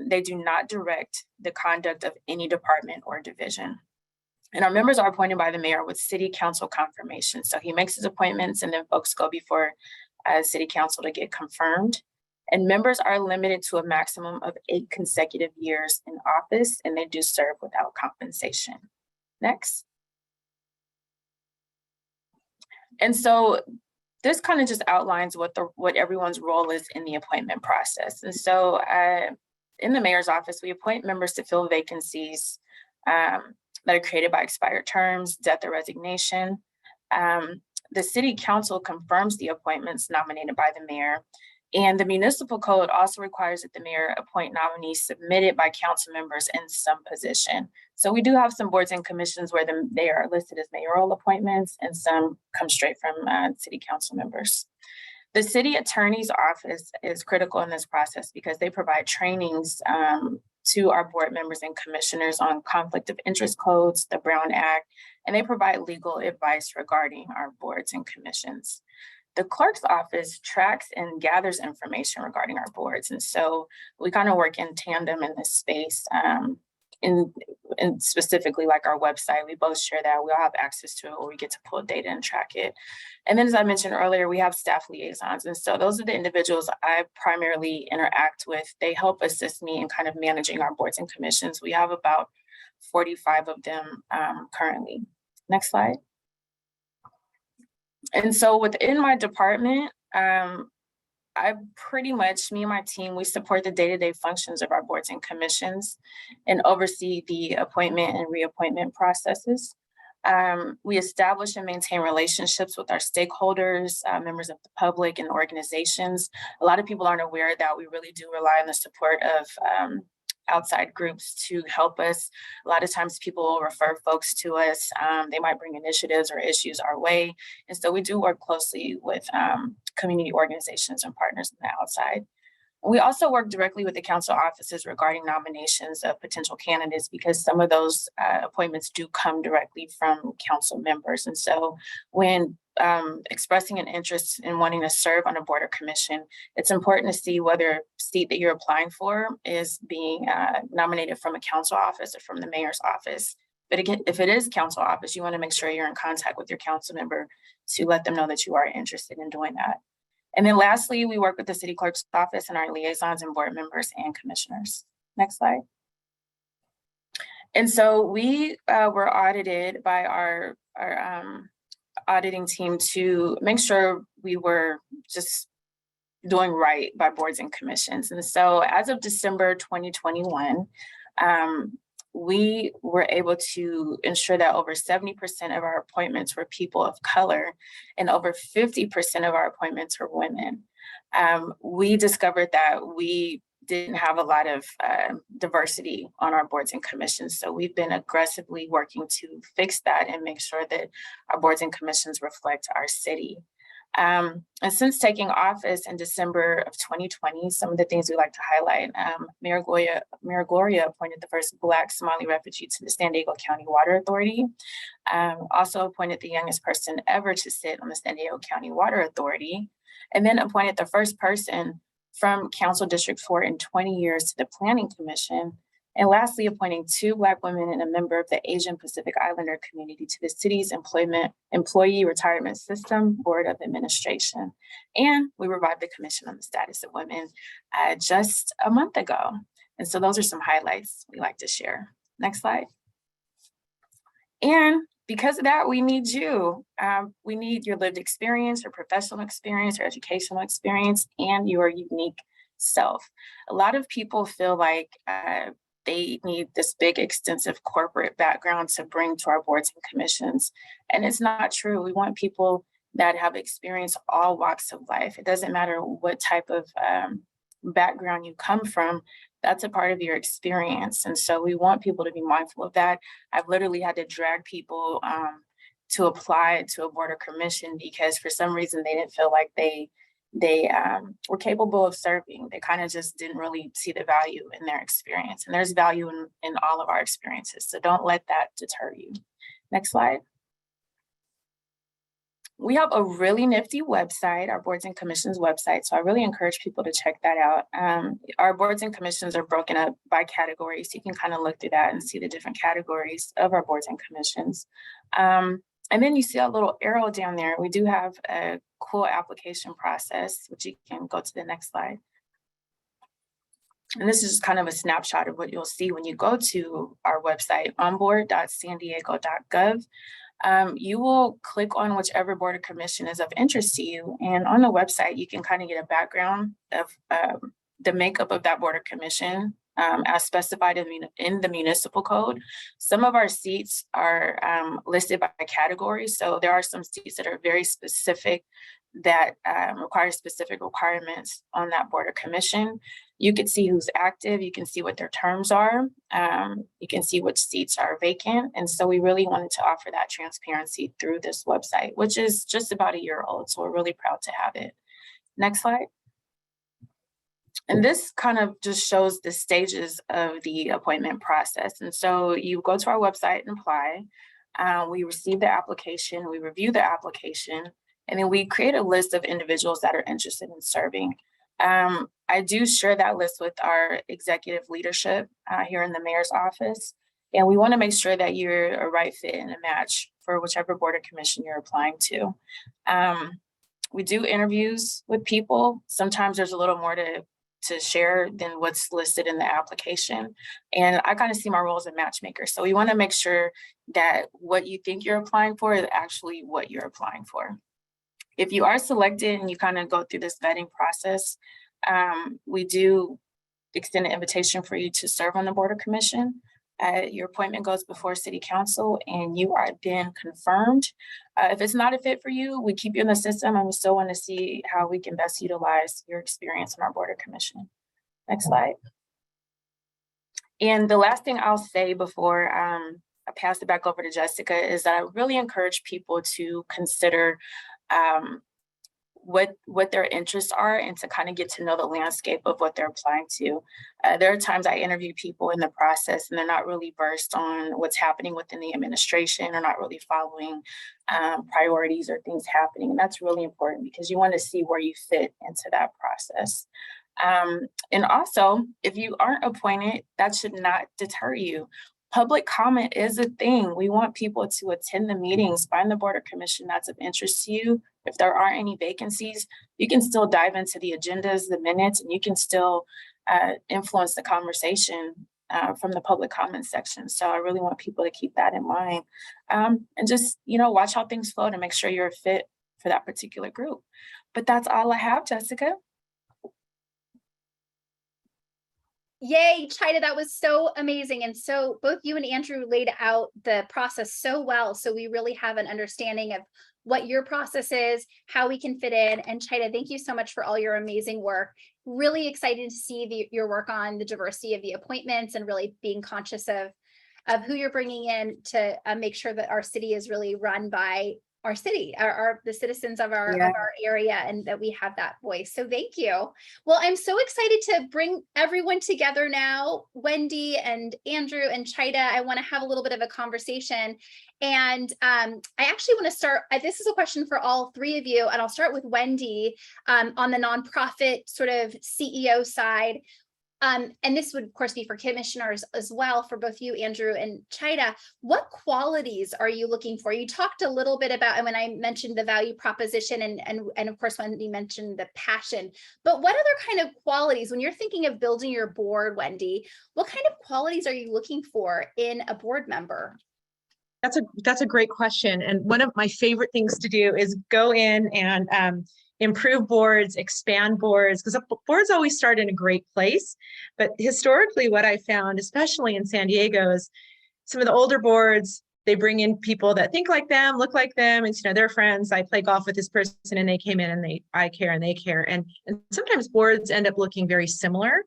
They do not direct the conduct of any department or division. And our members are appointed by the mayor with city council confirmation. So he makes his appointments and then folks go before city council to get confirmed. And members are limited to a maximum of 8 consecutive years in office, and they do serve without compensation. Next. And so this kind of just outlines what everyone's role is in the appointment process. And so in the mayor's office, we appoint members to fill vacancies that are created by expired terms, death, or resignation. The city council confirms the appointments nominated by the mayor. And the municipal code also requires that the mayor appoint nominees submitted by council members in some position. So we do have some boards and commissions where they are listed as mayoral appointments, and some come straight from city council members. The city attorney's office is critical in this process because they provide trainings to our board members and commissioners on conflict of interest codes, the Brown Act, and they provide legal advice regarding our boards and commissions. The clerk's office tracks and gathers information regarding our boards. And so we kind of work in tandem in this space. And specifically like our website, we both share that. We all have access to it where we get to pull data and track it. And then as I mentioned earlier, we have staff liaisons. And so those are the individuals I primarily interact with. They help assist me in kind of managing our boards and commissions. We have about 45 of them currently. Next slide. And so within my department, I pretty much, me and my team, we support the day-to-day functions of our boards and commissions and oversee the appointment and reappointment processes. We establish and maintain relationships with our stakeholders, members of the public, and organizations. A lot of people aren't aware that we really do rely on the support of outside groups to help us. A lot of times people will refer folks to us. They might bring initiatives or issues our way. And so we do work closely with community organizations and partners on the outside. We also work directly with the council offices regarding nominations of potential candidates because some of those appointments do come directly from council members. And so when expressing an interest in wanting to serve on a board or commission, it's important to see whether seat that you're applying for is being nominated from a council office or from the mayor's office. But again, if it is council office, you want to make sure you're in contact with your council member to let them know that you are interested in doing that. And then lastly, we work with the city clerk's office and our liaisons and board members and commissioners. Next slide. And so we were audited by our auditing team to make sure we were just doing right by boards and commissions. And so as of December 2021, we were able to ensure that over 70% of our appointments were people of color and over 50% of our appointments were women. We discovered that we didn't have a lot of diversity on our boards and commissions. So we've been aggressively working to fix that and make sure that our boards and commissions reflect our city. And since taking office in December of 2020, some of the things we like to highlight, Mayor Gloria appointed the first Black Somali refugee to the San Diego County Water Authority, also appointed the youngest person ever to sit on the San Diego County Water Authority, and then appointed the first person from Council District 4 in 20 years to the Planning Commission. And lastly, appointing 2 Black women and a member of the Asian Pacific Islander community to the city's Employee Retirement System Board of Administration. And we revived the Commission on the Status of Women just a month ago. And so those are some highlights we like to share. Next slide. And because of that, we need you. We need your lived experience, your professional experience, your educational experience, and your unique self. A lot of people feel like they need this big, extensive corporate background to bring to our boards and commissions. And it's not true. We want people that have experienced all walks of life. It doesn't matter what type of background you come from, that's a part of your experience. And so we want people to be mindful of that. I've literally had to drag people to apply to a board or commission because for some reason they didn't feel like they were capable of serving. They kind of just didn't really see the value in their experience. And there's value in all of our experiences. So don't let that deter you. Next slide. We have a really nifty website, our boards and commissions website. So I really encourage people to check that out. Our boards and commissions are broken up by categories. So you can kind of look through that and see the different categories of our boards and commissions. And then you see a little arrow down there. We do have a cool application process, which you can go to the next slide. And this is just kind of a snapshot of what you'll see when you go to our website, onboard.sandiego.gov. You will click on whichever board or commission is of interest to you. And on the website, you can kind of get a background of the makeup of that board or commission as specified in the municipal code. Some of our seats are listed by category. So there are some seats that are very specific that require specific requirements on that board or commission. You can see who's active. You can see what their terms are. You can see which seats are vacant. And so we really wanted to offer that transparency through this website, which is just about a year old. So we're really proud to have it. Next slide. And this kind of just shows the stages of the appointment process. And so you go to our website and apply. We receive the application, we review the application, and then we create a list of individuals that are interested in serving. I do share that list with our executive leadership here in the mayor's office. And we want to make sure that you're a right fit and a match for whichever board or commission you're applying to. We do interviews with people. Sometimes there's a little more to share than what's listed in the application. And I kind of see my role as a matchmaker. So we want to make sure that what you think you're applying for is actually what you're applying for. If you are selected and you kind of go through this vetting process, we do extend an invitation for you to serve on the board or commission. Your appointment goes before city council and you are then confirmed. If it's not a fit for you, we keep you in the system and we still want to see how we can best utilize your experience on our board or commission. Next slide. And the last thing I'll say before I pass it back over to Jessica is that I really encourage people to consider what their interests are and to kind of get to know the landscape of what they're applying to. There are times I interview people in the process and they're not really versed on what's happening within the administration or not really following priorities or things happening. And that's really important because you want to see where you fit into that process. And also, if you aren't appointed, that should not deter you. Public comment is a thing. We want people to attend the meetings, find the board or commission that's of interest to you. If there aren't any vacancies, you can still dive into the agendas, the minutes, and you can still influence the conversation from the public comment section. So I really want people to keep that in mind and just, watch how things flow to make sure you're a fit for that particular group. But that's all I have, Jessica. Yay, Chida, that was so amazing. And so both you and Andrew laid out the process so well. So we really have an understanding of what your process is, how we can fit in. And Chida, thank you so much for all your amazing work. Really excited to see your work on the diversity of the appointments and really being conscious of who you're bringing in to make sure that our city is really run by our city, the citizens of our area, and that we have that voice. So thank you. Well, I'm so excited to bring everyone together now. Wendy and Andrew and Chida, I want to have a little bit of a conversation. And I actually want to start, this is a question for all three of you, and I'll start with Wendy on the nonprofit sort of CEO side. And this would, of course, be for commissioners as well, for both you, Andrew and Chida. What qualities are you looking for? You talked a little bit about, and when I mentioned the value proposition and of course, Wendy mentioned the passion, but what other kind of qualities, when you're thinking of building your board, Wendy, what kind of qualities are you looking for in a board member? That's a great question. And one of my favorite things to do is go in and improve boards, expand boards, because boards always start in a great place. But historically, what I found, especially in San Diego, is some of the older boards, they bring in people that think like them, look like them, and they're friends. I play golf with this person and they came in and I care and they care. And sometimes boards end up looking very similar.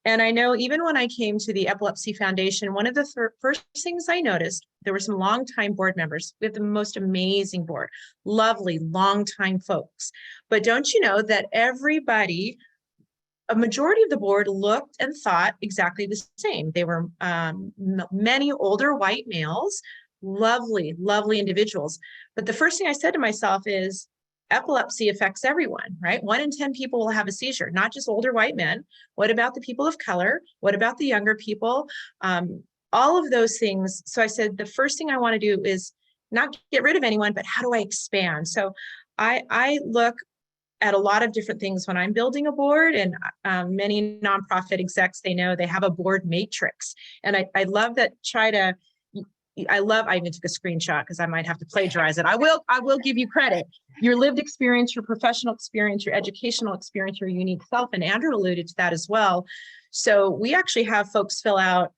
And I know even when I came to the Epilepsy Foundation, one of the first things I noticed, there were some longtime board members. We have the most amazing board, lovely, longtime folks. But don't you know that everybody, a majority of the board looked and thought exactly the same. They were many older white males, lovely, lovely individuals. But the first thing I said to myself is, epilepsy affects everyone, right? 1 in 10 people will have a seizure, not just older white men. What about the people of color? What about the younger people? All of those things. So I said, the first thing I want to do is not get rid of anyone, but how do I expand? So I look at a lot of different things when I'm building a board, and many nonprofit execs, they know they have a board matrix. And I love that I even took a screenshot because I might have to plagiarize it. I will give you credit. Your lived experience, your professional experience, your educational experience, your unique self, and Andrew alluded to that as well. So we actually have folks fill out,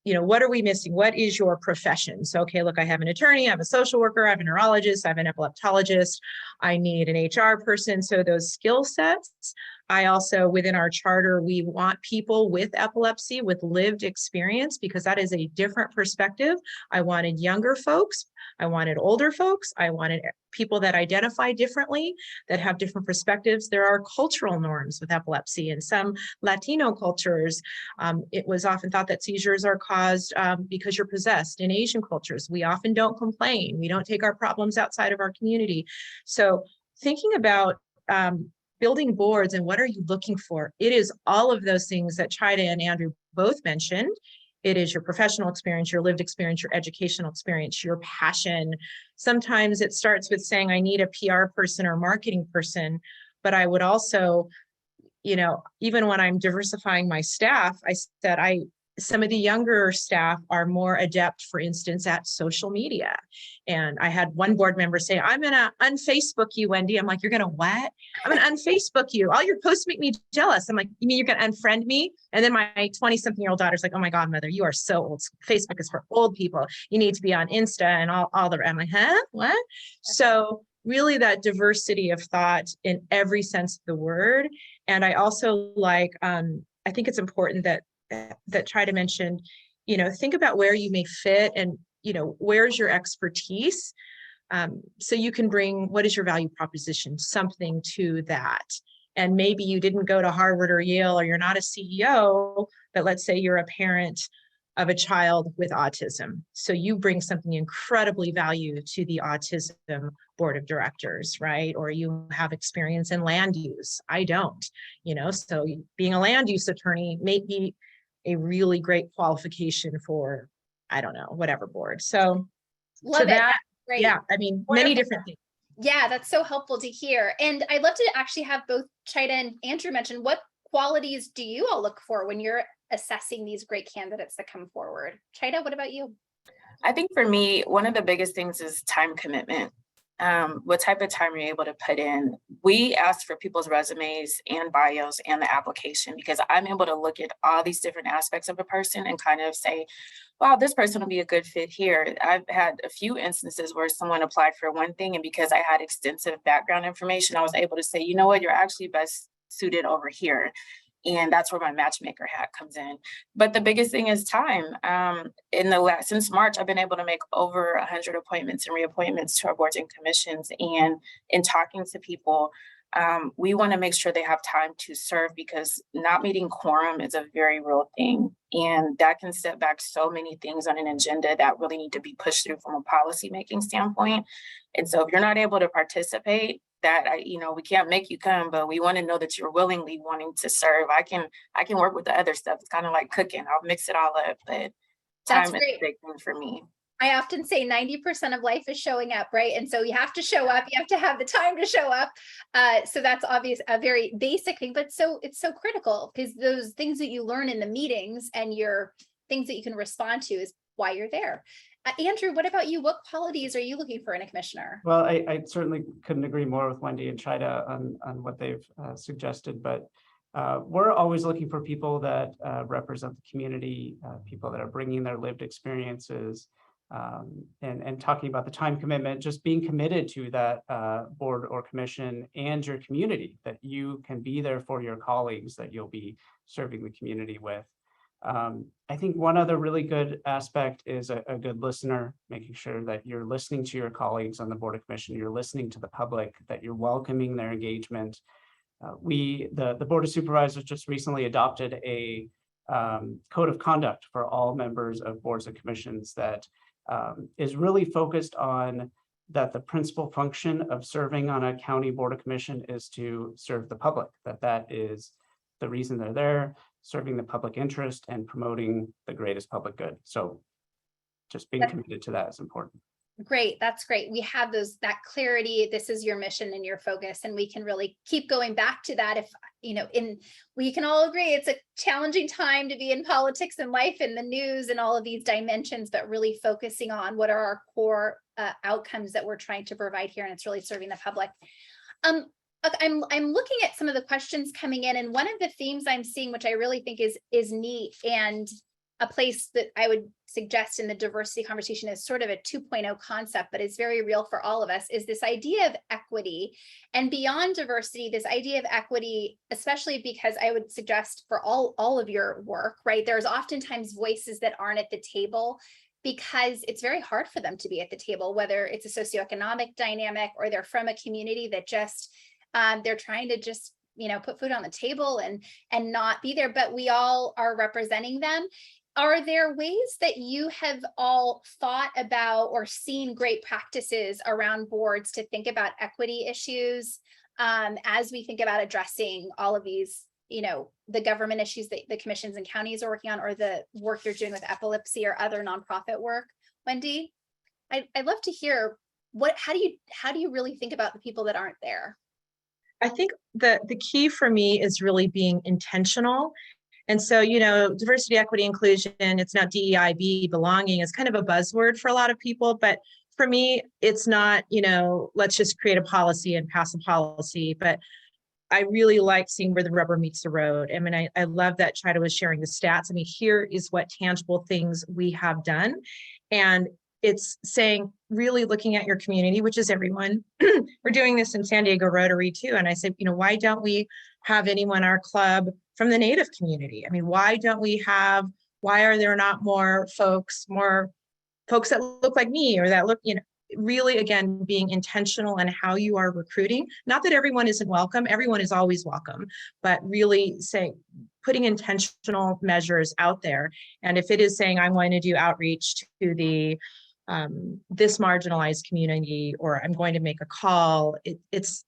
what are we missing? What is your profession? So, okay, look, I have an attorney, I have a social worker, I have a neurologist, I have an epileptologist, I need an HR person. So those skill sets. I also, within our charter, we want people with epilepsy with lived experience, because that is a different perspective. I wanted younger folks. I wanted older folks. I wanted people that identify differently, that have different perspectives. There are cultural norms with epilepsy. In some Latino cultures, it was often thought that seizures are caused because you're possessed. In Asian cultures, we often don't complain. We don't take our problems outside of our community. So thinking about building boards and what are you looking for? It is all of those things that Chida and Andrew both mentioned. It is your professional experience, your lived experience, your educational experience, your passion. Sometimes it starts with saying, I need a PR person or marketing person, but I would also, even when I'm diversifying my staff, I said, some of the younger staff are more adept, for instance, at social media. And I had one board member say, I'm going to unFacebook you, Wendy. I'm like, you're going to what? I'm going to unFacebook you. All your posts make me jealous. I'm like, you mean you're going to unfriend me? And then my 20-something-year-old daughter's like, oh my God, mother, you are so old. Facebook is for old people. You need to be on Insta and all the, I'm like, huh? What? So really that diversity of thought in every sense of the word. And I also like, I think it's important that Chida mentioned, think about where you may fit and, where's your expertise. So you can bring, what is your value proposition, something to that. And maybe you didn't go to Harvard or Yale, or you're not a CEO, but let's say you're a parent of a child with autism. So you bring something incredibly valuable to the autism board of directors, right? Or you have experience in land use. I don't, so being a land use attorney may be a really great qualification for, I don't know, whatever board. So Love it. that, Great. yeah, many different things. Yeah, that's so helpful to hear. And I'd love to actually have both Chida and Andrew mention, what qualities do you all look for when you're assessing these great candidates that come forward? Chida, what about you? I think for me, one of the biggest things is time commitment. What type of time you're able to put in. We ask for people's resumes and bios and the application, because I'm able to look at all these different aspects of a person and kind of say, wow, this person will be a good fit here. I've had a few instances where someone applied for one thing, and because I had extensive background information, I was able to say, you know what, you're actually best suited over here. And that's where my matchmaker hat comes in. But the biggest thing is time. Since March, I've been able to make over 100 appointments and reappointments to our boards and commissions. And in talking to people, we want to make sure they have time to serve, because not meeting quorum is a very real thing. And that can set back so many things on an agenda that really need to be pushed through from a policy making standpoint. And so if you're not able to participate, we can't make you come, but we want to know that you're willingly wanting to serve. I can work with the other stuff. It's kind of like cooking. I'll mix it all up, but time is a big thing for me. I often say 90% of life is showing up, right? And so you have to show up, you have to have the time to show up. So that's obvious, a very basic thing, but it's so critical, because those things that you learn in the meetings and your things that you can respond to is why you're there. Andrew, what about you? What qualities are you looking for in a commissioner? Well, I certainly couldn't agree more with Wendy and Chida on what they've suggested, but we're always looking for people that represent the community, people that are bringing their lived experiences, and talking about the time commitment, just being committed to that board or commission and your community, that you can be there for your colleagues that you'll be serving the community with. I think one other really good aspect is a good listener, making sure that you're listening to your colleagues on the board of commission, you're listening to the public, that you're welcoming their engagement. The Board of Supervisors just recently adopted a code of conduct for all members of boards and commissions that is really focused on that the principal function of serving on a county board of commission is to serve the public, that is the reason they're there, serving the public interest and promoting the greatest public good. So just being committed to that is important. Great, that's great. We have that clarity. This is your mission and your focus, and we can really keep going back to that. If we can all agree it's a challenging time to be in politics and life and the news and all of these dimensions, but really focusing on what are our core outcomes that we're trying to provide here, and it's really serving the public. I'm looking at some of the questions coming in, and one of the themes I'm seeing, which I really think is neat, and a place that I would suggest in the diversity conversation is sort of a 2.0 concept, but it's very real for all of us, is this idea of equity. And beyond diversity, this idea of equity, especially because I would suggest for all of your work, right? There's oftentimes voices that aren't at the table because it's very hard for them to be at the table, whether it's a socioeconomic dynamic or they're from a community that just, they're trying to just put food on the table and not be there, but we all are representing them. Are there ways that you have all thought about or seen great practices around boards to think about equity issues as we think about addressing all of these, the government issues that the commissions and counties are working on, or the work you're doing with epilepsy or other nonprofit work? Wendy, I'd love to hear how do you really think about the people that aren't there? I think the key for me is really being intentional. And so, diversity, equity, inclusion, it's not DEIB, belonging is kind of a buzzword for a lot of people. But for me, it's not, let's just create a policy and pass a policy. But I really like seeing where the rubber meets the road. I mean, I love that Chida was sharing the stats. I mean, here is what tangible things we have done. And it's saying, really looking at your community, which is everyone. We're doing this in San Diego Rotary too. And I said, why don't we have anyone in our club from the Native community? I mean, why are there not more folks that look like me, or that look, really, again, being intentional in how you are recruiting. Not that everyone isn't welcome, everyone is always welcome, but really putting intentional measures out there. And if it is saying, I'm going to do outreach to the this marginalized community, or I'm going to make a call, it's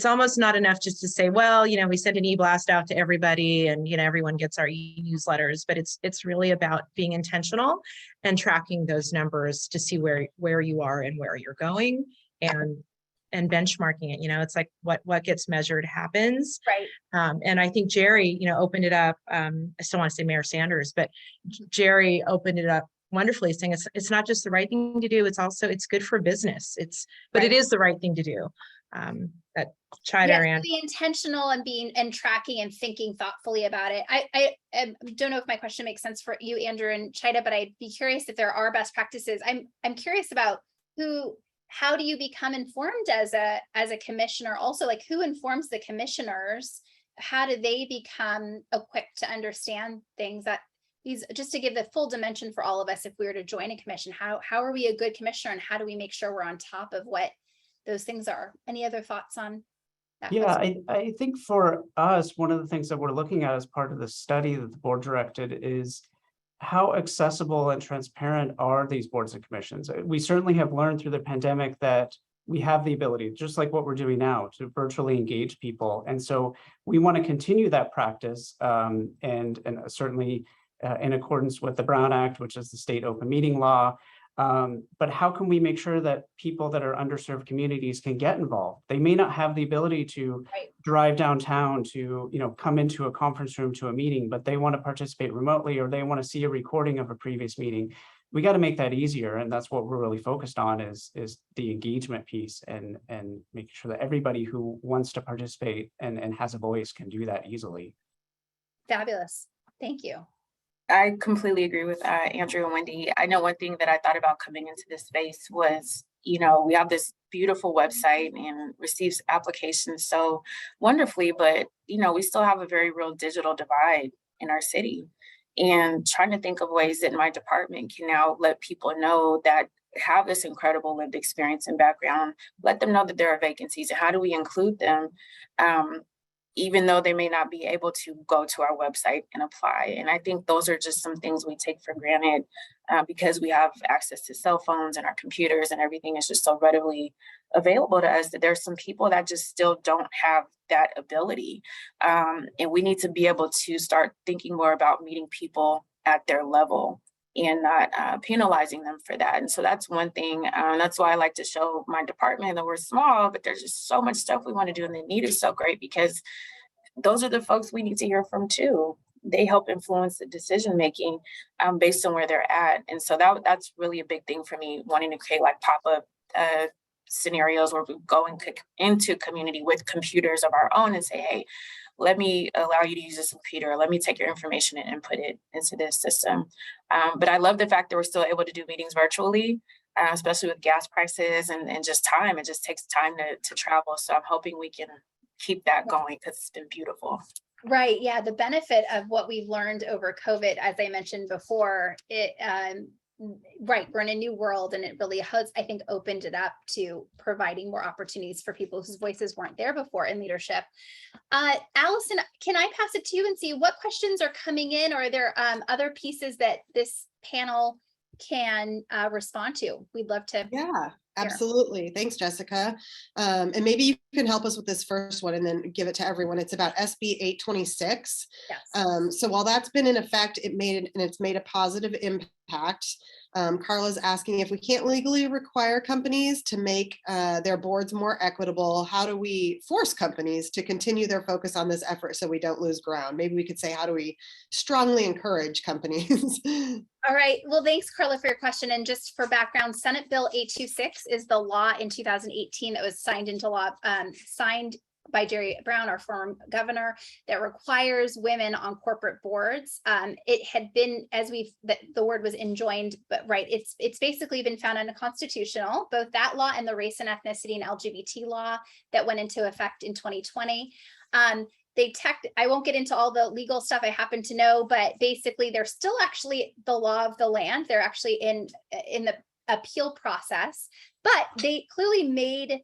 almost not enough just to say, well, we send an e-blast out to everybody and, everyone gets our e-newsletters, but it's really about being intentional and tracking those numbers to see where you are and where you're going, and benchmarking it. It's like what gets measured happens. Right. And I think Jerry, opened it up. I still want to say Mayor Sanders, but Jerry opened it up wonderfully, saying it's not just the right thing to do, it's good for business. But it is the right thing to do. That Chida be intentional and tracking and thinking thoughtfully about it. I don't know if my question makes sense for you, Andrew and Chida, but I'd be curious if there are best practices. I'm curious about how do you become informed as a commissioner? Also, like, who informs the commissioners? How do they become equipped to understand things that just to give the full dimension for all of us, if we were to join a commission, how are we a good commissioner, and how do we make sure we're on top of what those things are? Any other thoughts on that? Yeah, I think for us, one of the things that we're looking at as part of the study that the board directed is how accessible and transparent are these boards and commissions. We certainly have learned through the pandemic that we have the ability, just like what we're doing now, to virtually engage people. And so we want to continue that practice, and certainly in accordance with the Brown Act, which is the state open meeting law. But how can we make sure that people that are underserved communities can get involved? They may not have the ability to drive downtown to, come into a conference room to a meeting, but they want to participate remotely, or they want to see a recording of a previous meeting. We got to make that easier. And that's what we're really focused on is the engagement piece, and making sure that everybody who wants to participate and has a voice can do that easily. Fabulous. Thank you. I completely agree with Andrew and Wendy. I know one thing that I thought about coming into this space was, you know, we have this beautiful website and receives applications so wonderfully, but, you know, we still have a very real digital divide in our city. And trying to think of ways that my department can now let people know that have this incredible lived experience and background, let them know that there are vacancies and how do we include them, even though they may not be able to go to our website and apply. And I think those are just some things we take for granted because we have access to cell phones and our computers and everything is just so readily available to us that there's some people that just still don't have that ability. And we need to be able to start thinking more about meeting people at their level and not penalizing them for that. And so that's one thing. That's why I like to show my department that we're small, but there's just so much stuff we want to do. And the need is so great because those are the folks we need to hear from too. They help influence the decision making based on where they're at. And so that's really a big thing for me, wanting to create like pop-up scenarios where we go into community with computers of our own and say, hey, let me allow you to use this computer. Let me take your information and input it into this system. But I love the fact that we're still able to do meetings virtually, especially with gas prices and just time. It just takes time to travel. So I'm hoping we can keep that going because it's been beautiful. Right. Yeah. The benefit of what we've learned over COVID, as I mentioned before, right, we're in a new world and it really has, I think, opened it up to providing more opportunities for people whose voices weren't there before in leadership. Allison, can I pass it to you and see what questions are coming in, or are there other pieces that this panel can respond to? We'd love to. Yeah, absolutely. Thanks, Jessica. And maybe you can help us with this first one and then give it to everyone. It's about SB 826. Yes. So while that's been in effect, it's made a positive impact. Carla's asking if we can't legally require companies to make their boards more equitable, how do we force companies to continue their focus on this effort so we don't lose ground? Maybe we could say, how do we strongly encourage companies? All right. Well, thanks, Carla, for your question. And just for background, Senate Bill 826 is the law in 2018 that was signed into law, signed by Jerry Brown, our former governor, that requires women on corporate boards. It had been, as the word was enjoined, but right, it's basically been found unconstitutional, both that law and the race and ethnicity and LGBT law that went into effect in 2020. I won't get into all the legal stuff I happen to know, but basically they're still actually the law of the land. They're actually in the appeal process, but they clearly made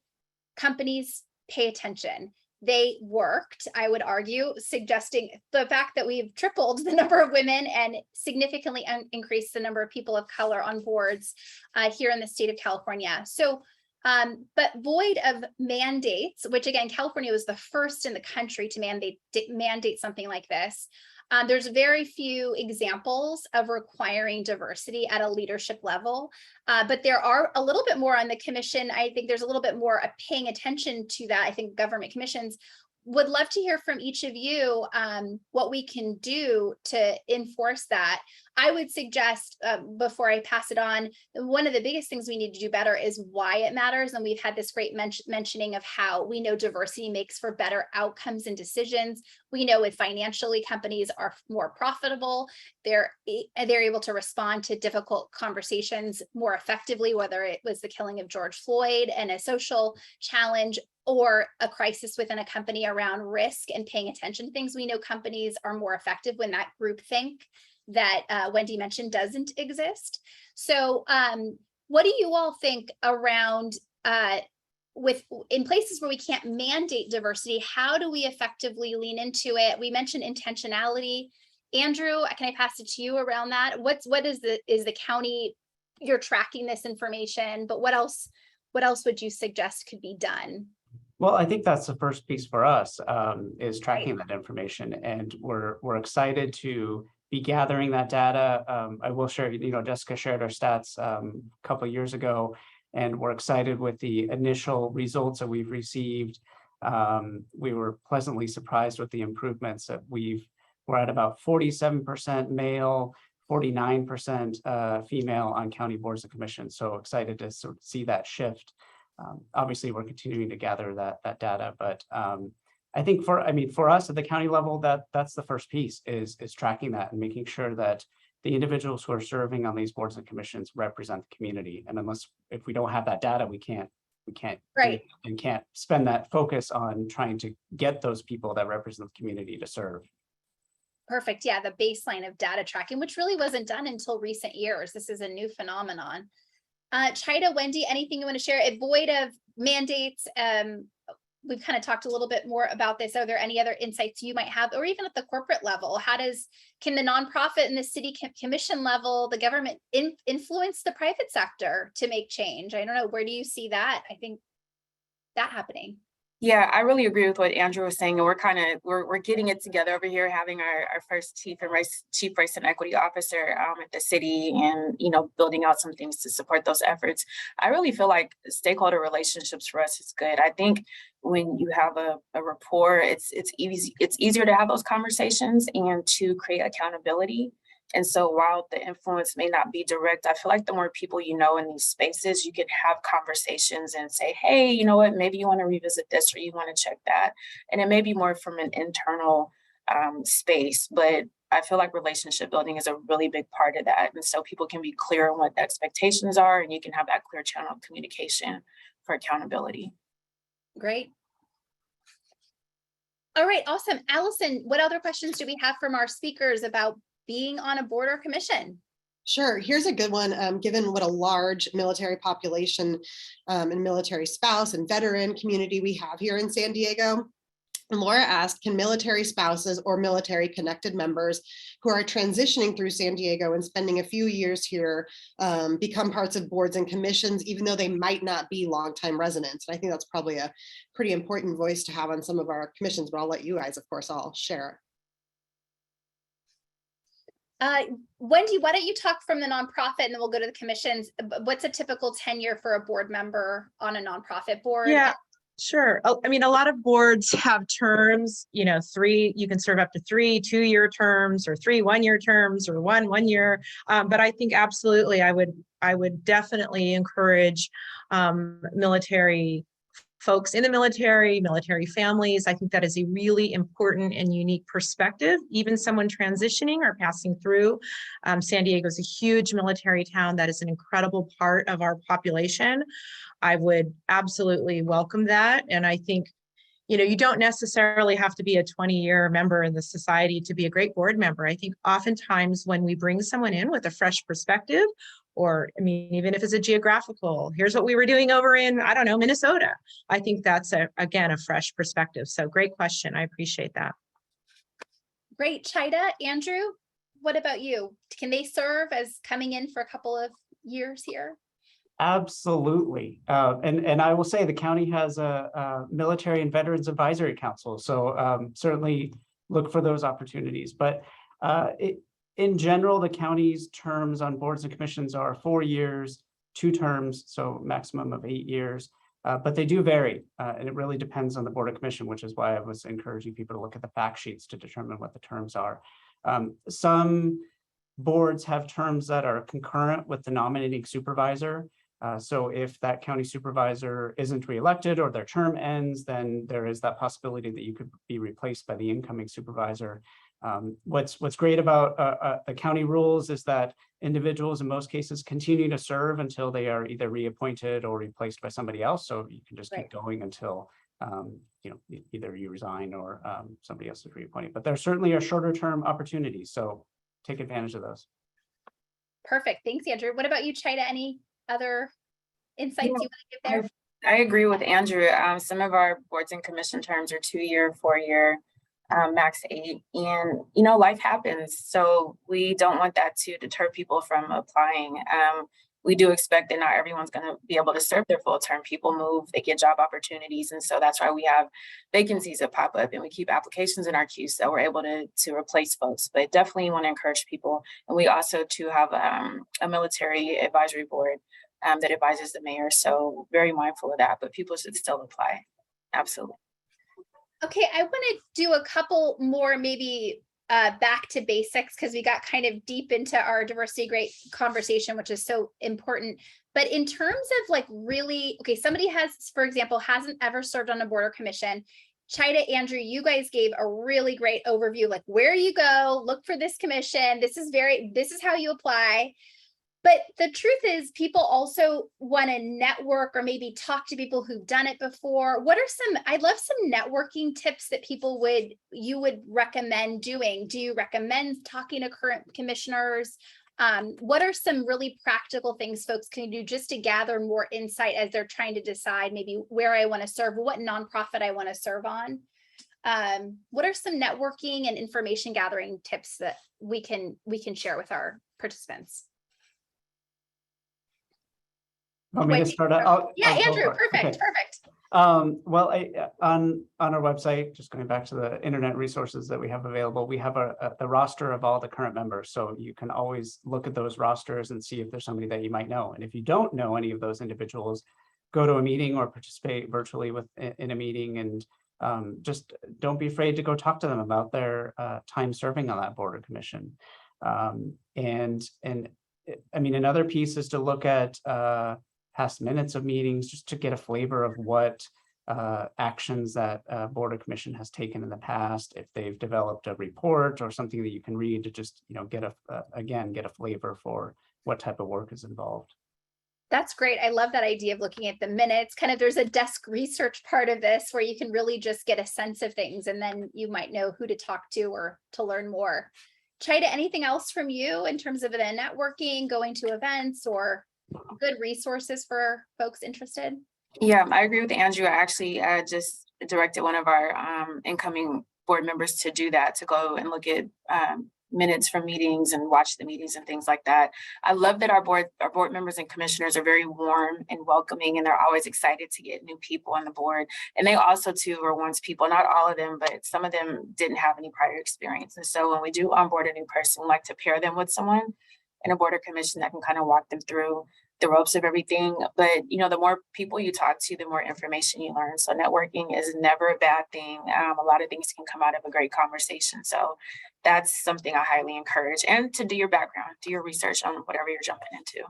companies pay attention. They worked, I would argue, suggesting the fact that we've tripled the number of women and significantly increased the number of people of color on boards here in the state of California. So, but void of mandates, which again, California was the first in the country to mandate something like this. There's very few examples of requiring diversity at a leadership level, but there are a little bit more on the commission. I think there's a little bit more paying attention to that. I think government commissions would love to hear from each of you what we can do to enforce that. I would suggest, before I pass it on, one of the biggest things we need to do better is why it matters. And we've had this great mentioning of how we know diversity makes for better outcomes and decisions. We know if financially companies are more profitable, they're able to respond to difficult conversations more effectively, whether it was the killing of George Floyd and a social challenge, or a crisis within a company around risk and paying attention to things. We know companies are more effective when that groupthink that Wendy mentioned doesn't exist. So what do you all think around in places where we can't mandate diversity, how do we effectively lean into it? We mentioned intentionality. Andrew, can I pass it to you around that? What is the county, you're tracking this information, but what else would you suggest could be done? Well, I think that's the first piece for us, is tracking that information, and we're excited to be gathering that data. I will share, Jessica shared our stats a couple of years ago, and we're excited with the initial results that we've received. We were pleasantly surprised with the improvements that we're at about 47% male, 49% female on county boards and commissions. So excited to sort of see that shift. Obviously, we're continuing to gather that data, but I think for us at the county level, that's the first piece is tracking that and making sure that the individuals who are serving on these boards and commissions represent the community. And if we don't have that data, we can't Right. and can't spend that focus on trying to get those people that represent the community to serve. Perfect. Yeah, the baseline of data tracking, which really wasn't done until recent years. This is a new phenomenon. Chida, Wendy, anything you want to share? Void of mandates, we've kind of talked a little bit more about this. Are there any other insights you might have, or even at the corporate level? Can the nonprofit and the city commission level, the government influence the private sector to make change? I don't know. Where do you see that? I think that happening. Yeah, I really agree with what Andrew was saying, and we're getting it together over here, having our first chief race and equity officer at the city, and building out some things to support those efforts. I really feel like stakeholder relationships for us is good. I think when you have a rapport, it's easier to have those conversations and to create accountability. And so while the influence may not be direct, I feel like the more people in these spaces, you can have conversations and say, hey, you know what, maybe you want to revisit this or you want to check that. And it may be more from an internal space, but I feel like relationship building is a really big part of that. And so people can be clear on what the expectations are, and you can have that clear channel of communication for accountability. Great. All right, awesome. Allison, what other questions do we have from our speakers about being on a board or commission? Sure. Here's a good one. Given what a large military population and military spouse and veteran community we have here in San Diego, and Laura asked, can military spouses or military connected members who are transitioning through San Diego and spending a few years here become parts of boards and commissions, even though they might not be longtime residents? And I think that's probably a pretty important voice to have on some of our commissions, but I'll let you guys, of course, all share. Wendy, why don't you talk from the nonprofit and then we'll go to the commissions. What's a typical tenure for a board member on a nonprofit board? Yeah, sure. I mean, a lot of boards have terms, you can serve up to 3 2-year terms, or 3 1-year terms, or 1 year. But I think absolutely, I would definitely encourage military folks in the military families. I think that is a really important and unique perspective. Even someone transitioning or passing through. San Diego is a huge military town that is an incredible part of our population. I would absolutely welcome that. And I think, you don't necessarily have to be a 20-year member in the society to be a great board member. I think oftentimes when we bring someone in with a fresh perspective, or even if it's a geographical, here's what we were doing over in, I don't know, Minnesota. I think that's again, a fresh perspective. So great question. I appreciate that. Great. Chida, Andrew, what about you? Can they serve as coming in for a couple of years here? Absolutely. And I will say the county has a military and veterans advisory council. So certainly look for those opportunities. But in general, the county's terms on boards and commissions are 4 years, 2 terms, so maximum of 8 years. But they do vary, and it really depends on the board and commission, which is why I was encouraging people to look at the fact sheets to determine what the terms are. Some boards have terms that are concurrent with the nominating supervisor. So if that county supervisor isn't reelected or their term ends, then there is that possibility that you could be replaced by the incoming supervisor. What's great about the county rules is that individuals in most cases continue to serve until they are either reappointed or replaced by somebody else. So you can just keep going until either you resign or somebody else is reappointed. But there certainly are shorter term opportunities, so take advantage of those. Perfect. Thanks, Andrew. What about you, Chida? Any other insights you want to give there? I agree with Andrew. Some of our boards and commission terms are 2-year, 4-year, max 8, and life happens, so we don't want that to deter people from applying. We do expect that not everyone's going to be able to serve their full term. People move, they get job opportunities, and so that's why we have vacancies that pop up, and we keep applications in our queue so we're able to replace folks. But definitely want to encourage people, and we also too have a military advisory board that advises the mayor, so very mindful of that, but people should still apply. Absolutely. Okay, I want to do a couple more maybe back to basics, because we got kind of deep into our diversity great conversation, which is so important. But in terms of really, okay, somebody has, for example, hasn't ever served on a board or commission, Chida, Andrew, you guys gave a really great overview, like where you go, look for this commission. This is how you apply. But the truth is, people also want to network or maybe talk to people who've done it before. What are I'd love some networking tips that you would recommend doing. Do you recommend talking to current commissioners? What are some really practical things folks can do just to gather more insight as they're trying to decide maybe where I want to serve, what nonprofit I want to serve on? What are some networking and information gathering tips that we can share with our participants? Want me to start out? Yeah, I'll go Andrew, for it. perfect, Okay. perfect. Well, on our website, just going back to the internet resources that we have available, we have the roster of all the current members. So you can always look at those rosters and see if there's somebody that you might know. And if you don't know any of those individuals, go to a meeting or participate virtually in a meeting, and just don't be afraid to go talk to them about their time serving on that board or commission. And I mean, another piece is to look at past minutes of meetings, just to get a flavor of what actions that board or commission has taken in the past, if they've developed a report or something that you can read to just, get a flavor for what type of work is involved. That's great. I love that idea of looking at the minutes. Kind of there's a desk research part of this where you can really just get a sense of things, and then you might know who to talk to or to learn more. Chida, anything else from you in terms of the networking, going to events, or good resources for folks interested? Yeah, I agree with Andrew. I actually just directed one of our incoming board members to do that, to go and look at minutes from meetings and watch the meetings and things like that. I love that our board members and commissioners are very warm and welcoming, and they're always excited to get new people on the board. And they also too are once people, not all of them, but some of them didn't have any prior experience. And so when we do onboard a new person, we like to pair them with someone in a board or commission that can kind of walk them through the ropes of everything. But the more people you talk to, the more information you learn. So networking is never a bad thing. A lot of things can come out of a great conversation. So that's something I highly encourage. And to do your background, do your research on whatever you're jumping into.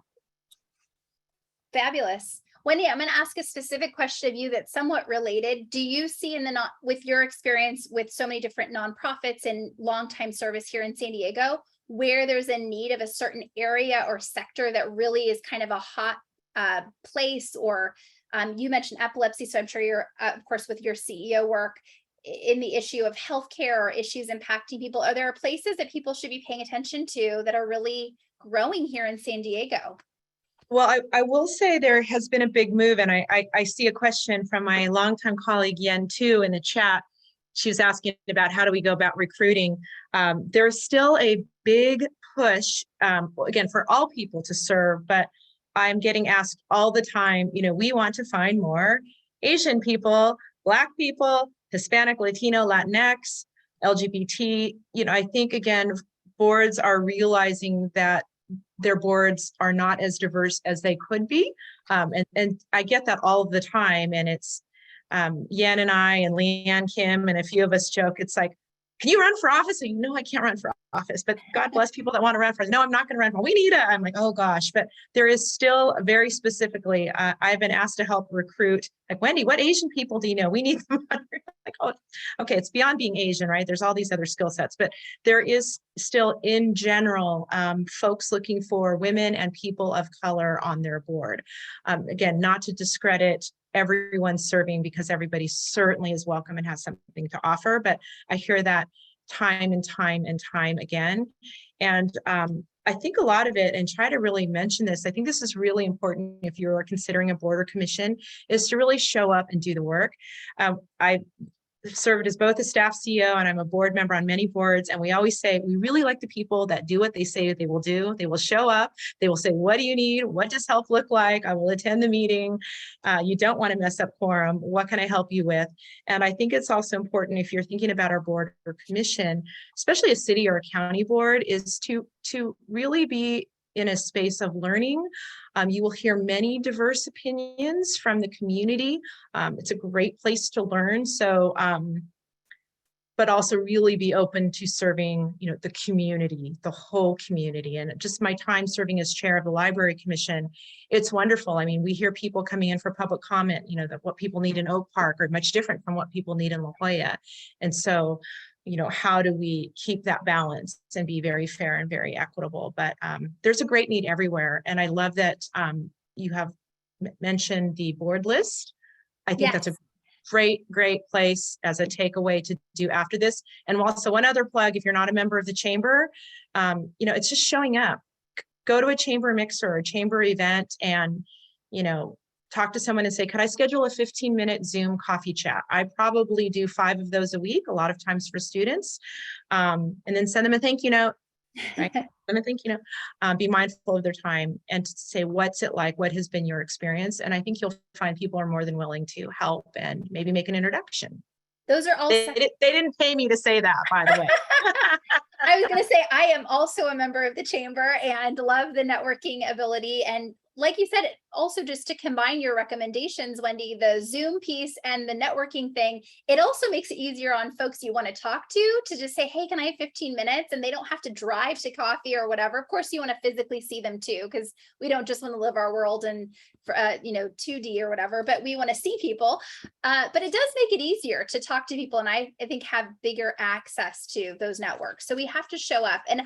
Fabulous. Wendy, I'm going to ask a specific question of you that's somewhat related. Do you see with your experience with so many different nonprofits and longtime service here in San Diego, where there's a need of a certain area or sector that really is kind of a hot place? Or you mentioned epilepsy, so I'm sure you're, of course, with your CEO work in the issue of healthcare or issues impacting people. Are there places that people should be paying attention to that are really growing here in San Diego? Well, I will say there has been a big move, and I see a question from my longtime colleague Yen too in the chat. She was asking about how do we go about recruiting. There's still a big push, again, for all people to serve, but I'm getting asked all the time, we want to find more Asian people, Black people, Hispanic, Latino, Latinx, LGBT. I think, again, boards are realizing that their boards are not as diverse as they could be. And I get that all of the time. And it's Yan and I and Leanne Kim and a few of us joke, it's like, can you run for office? And I can't run for office, but God bless people that want to run for office. No, I'm not going to run for. We need it. I'm like, oh gosh, but there is still very specifically, I've been asked to help recruit, like, Wendy, what Asian people do you know? We need them. Like, oh, okay, it's beyond being Asian, right? There's all these other skill sets, but there is still in general, folks looking for women and people of color on their board. Again, not to discredit everyone serving, because everybody certainly is welcome and has something to offer, but I hear that time and time and time again. And I think a lot of it, and try to really mention this, I think this is really important if you're considering a board or commission, is to really show up and do the work. I served as both a staff CEO and I'm a board member on many boards. And we always say, we really like the people that do what they say they will do. They will show up. They will say, what do you need? What does help look like? I will attend the meeting. You don't want to mess up quorum. What can I help you with? And I think it's also important if you're thinking about our board or commission, especially a city or a county board, is to really be in a space of learning. You will hear many diverse opinions from the community. It's a great place to learn. So but also really be open to serving, the community, the whole community. And just my time serving as chair of the Library Commission, it's wonderful. I mean, we hear people coming in for public comment, that what people need in Oak Park are much different from what people need in La Jolla. And so, how do we keep that balance and be very fair and very equitable? But there's a great need everywhere. And I love that you have mentioned the board list. I think that's a great place as a takeaway to do after this. And also one other plug, if you're not a member of the chamber, it's just showing up. Go to a chamber mixer or a chamber event and, talk to someone and say, could I schedule a 15-minute Zoom coffee chat? I probably do 5 of those a week, a lot of times for students. And then send them a thank you note. Right? Send them a thank you note. Be mindful of their time and to say, what's it like? What has been your experience? And I think you'll find people are more than willing to help and maybe make an introduction. Those are all. They didn't pay me to say that, by the way. I was going to say, I am also a member of the chamber and love the networking ability. And like you said, also just to combine your recommendations, Wendy, the Zoom piece and the networking thing, it also makes it easier on folks you want to talk to just say, hey, can I have 15 minutes? And they don't have to drive to coffee or whatever. Of course, you want to physically see them too, because we don't just want to live our world in 2D or whatever, but we want to see people. But it does make it easier to talk to people. And I think have bigger access to those networks. So we have to show up. And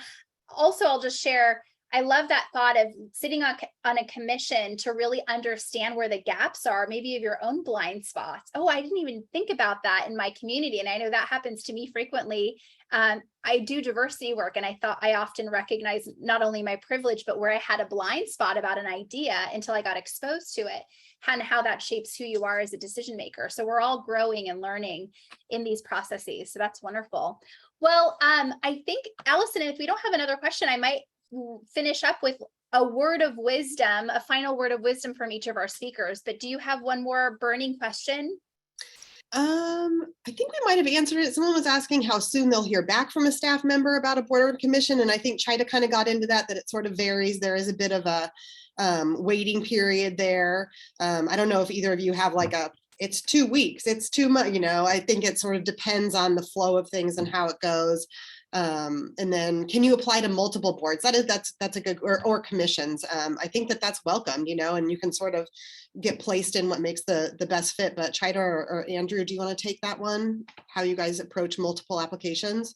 also I'll just share, I love that thought of sitting on a commission to really understand where the gaps are, maybe of your own blind spots. Oh, I didn't even think about that in my community. And I know that happens to me frequently. I do diversity work, and I thought I often recognize not only my privilege, but where I had a blind spot about an idea until I got exposed to it, and how that shapes who you are as a decision maker. So we're all growing and learning in these processes. So that's wonderful. Well, I think, Allison, if we don't have another question, I might finish up with a word of wisdom, a final word of wisdom from each of our speakers. But do you have one more burning question? I think we might have answered it. Someone was asking how soon they'll hear back from a staff member about a board or commission. And I think Chida kind of got into that it sort of varies. There is a bit of a waiting period there. I don't know if either of you have it's 2 weeks, it's 2 months, I think it sort of depends on the flow of things and how it goes. And then can you apply to multiple boards? That's a good, or commissions. I think that's welcomed, and you can sort of get placed in what makes the best fit. But Chida or Andrew, do you want to take that one? How you guys approach multiple applications?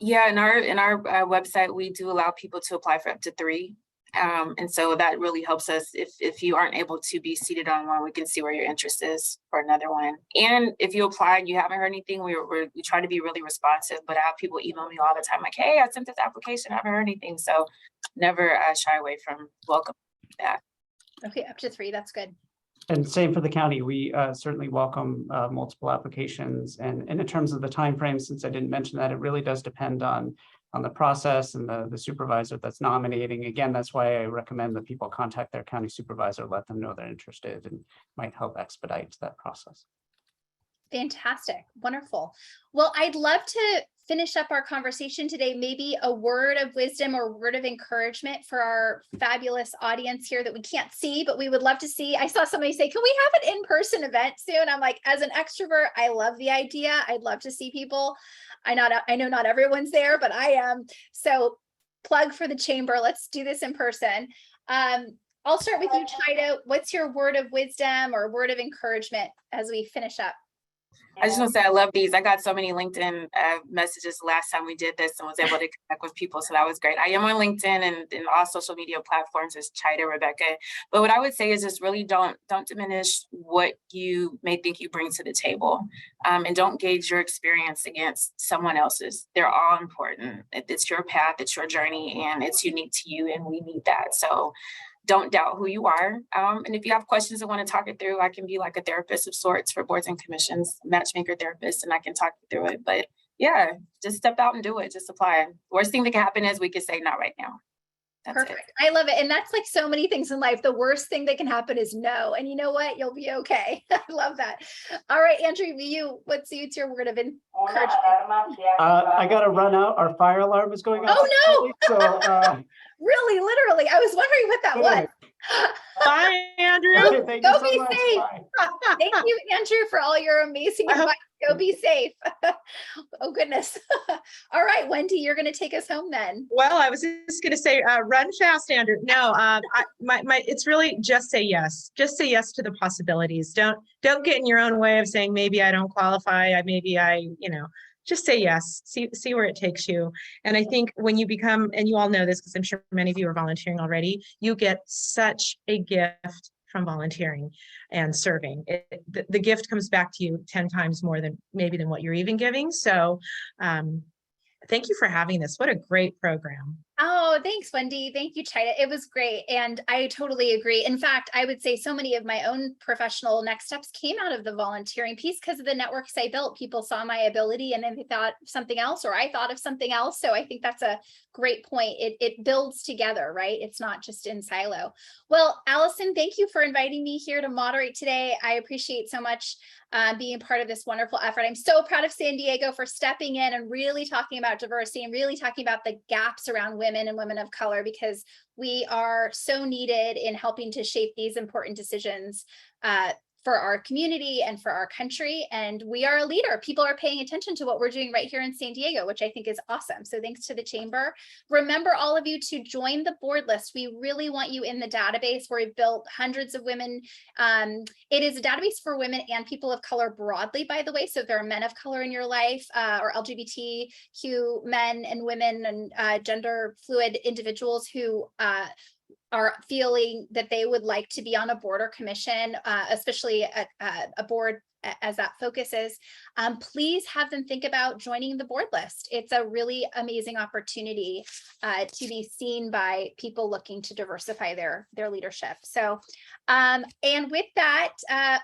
Yeah, in our website, we do allow people to apply for up to 3. And so that really helps us. If you aren't able to be seated on one, we can see where your interest is for another one. And if you apply and you haven't heard anything, we try to be really responsive, but I have people email me all the time, like, hey, I sent this application, I haven't heard anything. So never shy away from welcome that. Okay, up to 3, that's good. And same for the county. We certainly welcome multiple applications. And in terms of the timeframe, since I didn't mention that, it really does depend on the process and the supervisor that's nominating. Again, that's why I recommend that people contact their county supervisor, let them know they're interested, and might help expedite that process. Fantastic. Wonderful. Well, I'd love to finish up our conversation today. Maybe a word of wisdom or word of encouragement for our fabulous audience here that we can't see, but we would love to see. I saw somebody say, can we have an in-person event soon? I'm like, as an extrovert, I love the idea. I'd love to see people. I know not everyone's there, but I am. So plug for the chamber. Let's do this in person. I'll start with you, Chida. What's your word of wisdom or word of encouragement as we finish up? I just want to say I love these. I got so many LinkedIn messages last time we did this and was able to connect with people. So that was great. I am on LinkedIn and all social media platforms as Chida Rebecca. But what I would say is just really don't diminish what you may think you bring to the table. And don't gauge your experience against someone else's. They're all important. It's your path, it's your journey, and it's unique to you. And we need that. So don't doubt who you are. And if you have questions and want to talk it through, I can be like a therapist of sorts for boards and commissions, matchmaker therapist, and I can talk you through it. But yeah, just step out and do it. Just apply. Worst thing that can happen is we could say not right now. That's perfect. It. I love it. And that's like so many things in life. The worst thing that can happen is no. And you know what? You'll be okay. I love that. All right, Andrew, what's your word of encouragement? I got to run out. Our fire alarm is going off. Oh, no. So, really, literally. I was wondering what that was. Bye, Andrew. Okay, Go be safe. Thank you, Andrew, for all your amazing advice. Go be safe. Oh, goodness. All right, Wendy, you're going to take us home then. Well, I was just going to say, run fast, Andrew. No, it's really just say yes. Just say yes to the possibilities. Don't get in your own way of saying, maybe I don't qualify. Just say yes, see where it takes you. And I think when you become, and you all know this, because I'm sure many of you are volunteering already, you get such a gift from volunteering and serving. The gift comes back to you 10 times more than what you're even giving. So thank you for having this. What a great program. Oh, thanks, Wendy. Thank you, Chida. It was great. And I totally agree. In fact, I would say so many of my own professional next steps came out of the volunteering piece because of the networks I built. People saw my ability and then they thought of something else, or I thought of something else. So I think that's a great point. It builds together, right? It's not just in silo. Well, Allison, thank you for inviting me here to moderate today. I appreciate so much being part of this wonderful effort. I'm so proud of San Diego for stepping in and really talking about diversity and really talking about the gaps around women and women of color, because we are so needed in helping to shape these important decisions for our community and for our country. And we are a leader. People are paying attention to what we're doing right here in San Diego, which I think is awesome. So thanks to the Chamber. Remember, all of you, to join the board list. We really want you in the database where we've built hundreds of women. It is a database for women and people of color broadly, by the way. So if there are men of color in your life, or LGBTQ men and women and gender fluid individuals who are feeling that they would like to be on a board or commission, especially a board as that focuses, please have them think about joining the board list. It's a really amazing opportunity to be seen by people looking to diversify their leadership. So, and with that,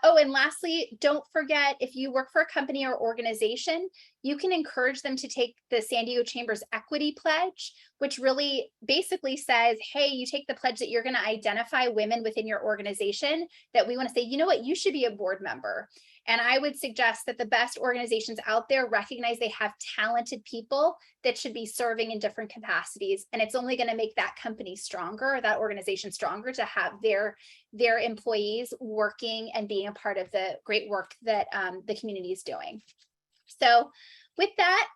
oh, and lastly, don't forget, if you work for a company or organization, you can encourage them to take the San Diego Chamber's Equity Pledge, which really basically says, hey, you take the pledge that you're going to identify women within your organization that we want to say, you know what, you should be a board member. And I would suggest that the best organizations out there recognize they have talented people that should be serving in different capacities. And it's only going to make that company stronger, or that organization stronger, to have their employees working and being a part of the great work that the community is doing. So with that,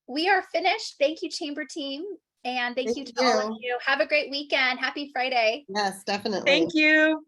we are finished. Thank you, Chamber team. And thank you to all of you. Have a great weekend. Happy Friday. Yes, definitely. Thank you.